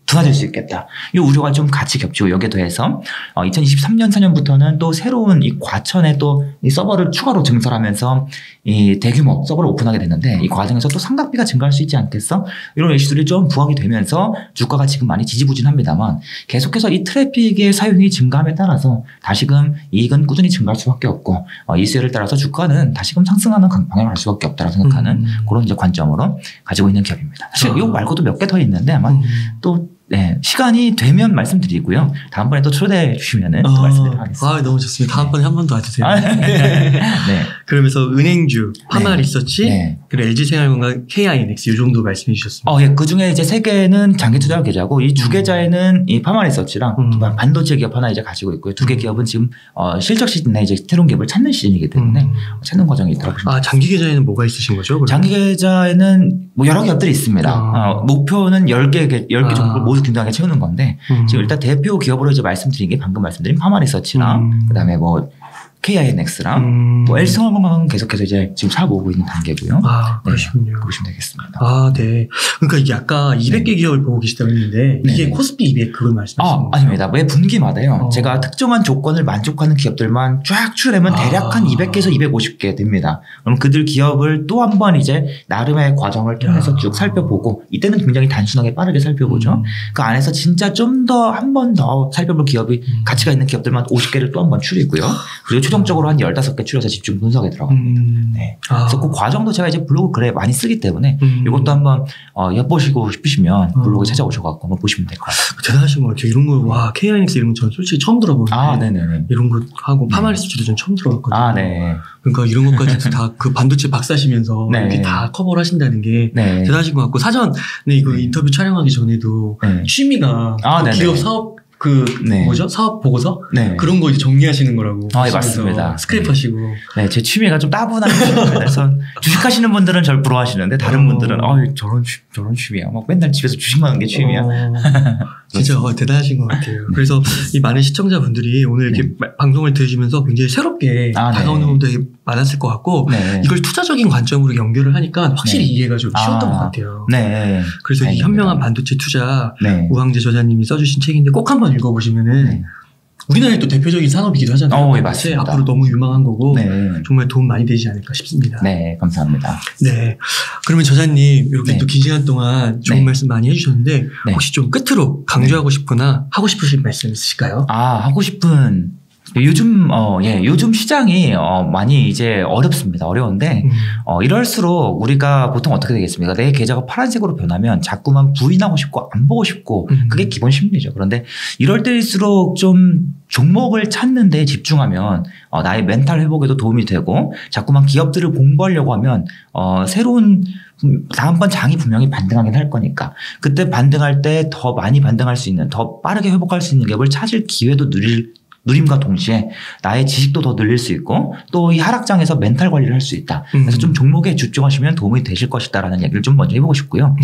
둔화될 수 있겠다. 이 우려가 좀 같이 겹치고 여기에 더해서 2023년 4년부터는 또 새로운 이 과천에 또 이 서버를 추가로 증설하면서 이 대규모 서버를 오픈하게 됐는데 이 과정에서 또 상납비가 증가할 수 있지 않겠어? 이런 이슈들이 좀 부각이 되면서 주가가 지금 많이 지지부진합니다만 계속해서 이 트래픽의 사용이 증가함에 따라서 다시금 이익은 꾸준히 증가할 수밖에 없고 이 수요를 따라서 주가는 다시금 상승하는 방향을 갈 수밖에 없다고 생각하는 그런 이제 관점으로 가지고 있는 기업입니다. 사실 이거 말고도 몇 개 더 있는데 아마 또 시간이 되면 말씀드리고요. 다음번에 또 초대해 주시면은 또 말씀드리도록 하겠습니다. 너무 좋습니다. 다음번에 한 번 더 와주세요. 네. 그러면서 은행주, 파마리서치, 그리고 LG생활건강, KINX 이 정도 말씀해 주셨습니다. 그 중에 이제 3개는 장기 투자 계좌고 이 2계좌에는 이 파마리서치랑 반도체 기업 하나 이제 가지고 있고요. 2개 기업은 지금 실적 시즌에 이제 새로운 기업을 찾는 시즌이기 때문에 찾는 과정이 있다고 보시면 됩니다. 장기 계좌에는 뭐가 있으신 거죠? 그러면? 장기 계좌에는 뭐 여러 기업들이 있습니다. 목표는 10개 정도 모두 균등하게 채우는 건데 지금 일단 대표 기업으로 이제 말씀드린 게 방금 말씀드린 파마리서치랑 그다음에 뭐 KINX랑 또 LG생활건강은 계속해서 이제 지금 사 모으고 있는 단계고요. 그러시군요. 보시면 되겠습니다. 네. 그러니까 이게 아까 200개 기업을 보고 계시다고 했는데 이게 코스피 200 그걸 말씀하시는 거죠? 아닙니다. 매 분기마다요. 제가 특정한 조건을 만족하는 기업들만 쫙 추려내면 대략 한 200개에서 250개 됩니다. 그럼 그들 기업을 또 한 번 이제 나름의 과정을 통해서 쭉 살펴보고 이때는 굉장히 단순하게 빠르게 살펴보죠. 그 안에서 진짜 좀 더 한 번 더 살펴볼 기업이 가치가 있는 기업들만 50개를 또 한 번 추리고요. 그리고 최종적으로 한 15개 추려서 집중 분석에 들어갑니다. 그래서 그 과정도 제가 이제 블로그 글에 많이 쓰기 때문에 이것도 한번 엿보시고 싶으시면 블로그에 찾아오셔서 한번 보시면 될 것 같아요. 대단하신 것 같아요. 이런 거, KINX 이런 거 저는 솔직히 처음 들어보는데. 네네네. 이런 거 하고 파마리서치도 전 처음 들어봤거든요. 네. 그러니까 이런 것까지 다 그 반도체 박사시면서 이렇게 다 커버를 하신다는 게 대단하신 것 같고 사전에 이거 인터뷰 촬영하기 전에도 취미가 기업 사업 사업 보고서? 그런 거 이제 정리하시는 거라고. 맞습니다. 스크랩 하시고. 제 취미가 좀 따분한 취미입니다. 그래서 주식하시는 분들은 절 부러워하시는데 다른 분들은 저런 취미야. 막 맨날 집에서 주식만 하는 게 취미야. 진짜 대단하신 것 같아요. 그래서 이 많은 시청자분들이 오늘 이렇게 방송을 들으시면서 굉장히 새롭게 다가오는 분들이 많았을 것 같고 이걸 투자적인 관점으로 연결을 하니까 확실히 이해가 좀 쉬웠던 것 같아요. 그래서 이 현명한 반도체 투자 우황재 저자님이 써주신 책인데 꼭 한번 읽어보시면은 우리나라의 또 대표적인 산업이기도 하잖아요. 맞습니다. 앞으로 너무 유망한 거고 정말 도움 많이 되지 않을까 싶습니다. 네, 감사합니다. 네, 그러면 저자님 이렇게 또 긴 시간 동안 좋은 말씀 많이 해주셨는데 혹시 좀 끝으로 강조하고 싶거나 하고 싶으신 말씀 있으실까요? 하고 싶은 요즘 시장이 많이 이제 어렵습니다. 어려운데 이럴수록 우리가 보통 어떻게 되겠습니까? 내 계좌가 파란색으로 변하면 자꾸만 부인하고 싶고 안 보고 싶고 그게 기본 심리죠. 그런데 이럴 때일수록 좀 종목을 찾는 데 집중하면 나의 멘탈 회복에도 도움이 되고 자꾸만 기업들을 공부하려고 하면 새로운 다음번 장이 분명히 반등하긴 할 거니까 그때 반등할 때 더 많이 반등할 수 있는 더 빠르게 회복할 수 있는 갭을 찾을 기회도 누림과 동시에 나의 지식도 더 늘릴 수 있고 또 이 하락장에서 멘탈 관리를 할 수 있다. 그래서 좀 종목에 집중하시면 도움이 되실 것이다라는 얘기를 좀 먼저 해보고 싶고요.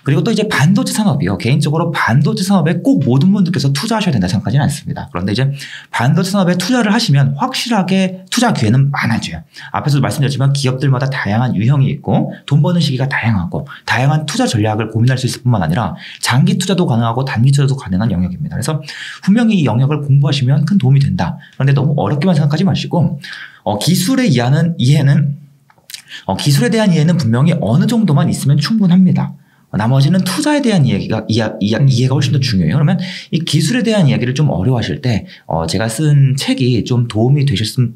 그리고 또 이제 반도체 산업이요. 개인적으로 반도체 산업에 꼭 모든 분들께서 투자하셔야 된다 생각하지는 않습니다. 그런데 이제 반도체 산업에 투자를 하시면 확실하게 투자 기회는 많아져요. 앞에서도 말씀드렸지만 기업들마다 다양한 유형이 있고 돈 버는 시기가 다양하고 다양한 투자 전략을 고민할 수 있을 뿐만 아니라 장기 투자도 가능하고 단기 투자도 가능한 영역입니다. 그래서 분명히 이 영역을 공부하시면 큰 도움이 된다. 그런데 너무 어렵게만 생각하지 마시고 기술에 대한 이해는 분명히 어느 정도만 있으면 충분합니다. 나머지는 투자에 대한 이해가 훨씬 더 중요해요. 그러면 이 기술에 대한 이야기를 좀 어려워하실 때 제가 쓴 책이 좀 도움이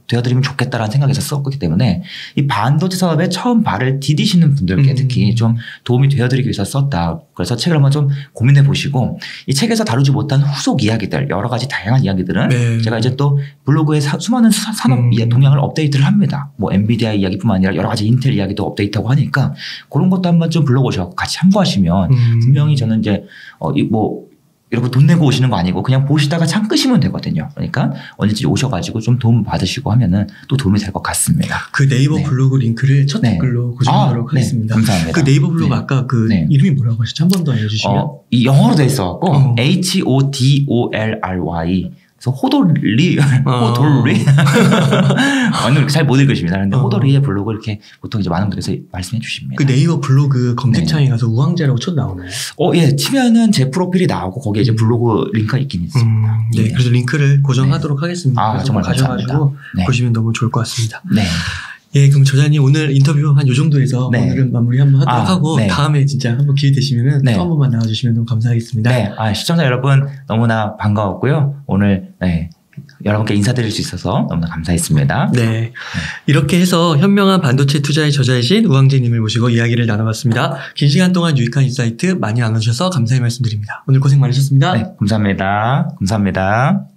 되어드리면 좋겠다라는 생각에서 썼기 때문에 이 반도체 산업에 처음 발을 디디시는 분들께 특히 좀 도움이 되어드리기 위해서 썼다. 그래서 책을 한번 좀 고민해 보시고 이 책에서 다루지 못한 후속 이야기들 여러 가지 다양한 이야기들은 제가 이제 또 블로그에 수많은 산업 동향을 업데이트를 합니다. 뭐 엔비디아 이야기뿐만 아니라 여러 가지 인텔 이야기도 업데이트하고 하니까 그런 것도 한번 좀 블로그셔서 같이 참고하시면 분명히 저는 이제 이렇게 돈 내고 오시는 거 아니고 그냥 보시다가 참 끄시면 되거든요. 그러니까 언제든지 오셔가지고 좀 도움 받으시고 하면은 또 도움이 될 것 같습니다. 그 네이버 블로그 링크를 첫 댓글로 고정하도록 하겠습니다. 감사합니다. 그 네이버 블로그 아까 그 이름이 뭐라고 하셨죠? 한 번 더 알려주시면. 이 영어로 돼 있어갖고 HODOLRY. 그래서 호돌리 오늘 잘 못 읽으십니다. 그런데 호돌리의 블로그 이렇게 보통 이제 많은 분들께서 말씀해 주십니다. 그 네이버 블로그 검색창에 가서 우황재라고 쳐 나오나요? 치면은 제 프로필이 나오고 거기에 이제 블로그 링크가 있긴 있습니다. 그래서 링크를 고정하도록 하겠습니다. 정말 가셔가지고 보시면 너무 좋을 것 같습니다. 네. 그럼 저자님 오늘 인터뷰 한 요 정도에서 오늘은 마무리 한번 하도록 하고 다음에 진짜 한번 기회 되시면은 또 한 번만 나와주시면 너무 감사하겠습니다. 시청자 여러분 너무나 반가웠고요. 오늘 여러분께 인사드릴 수 있어서 너무나 감사했습니다. 이렇게 해서 현명한 반도체 투자의 저자이신 우황재님을 모시고 이야기를 나눠봤습니다. 긴 시간 동안 유익한 인사이트 많이 나눠주셔서 감사의 말씀드립니다. 오늘 고생 많으셨습니다. 감사합니다. 감사합니다.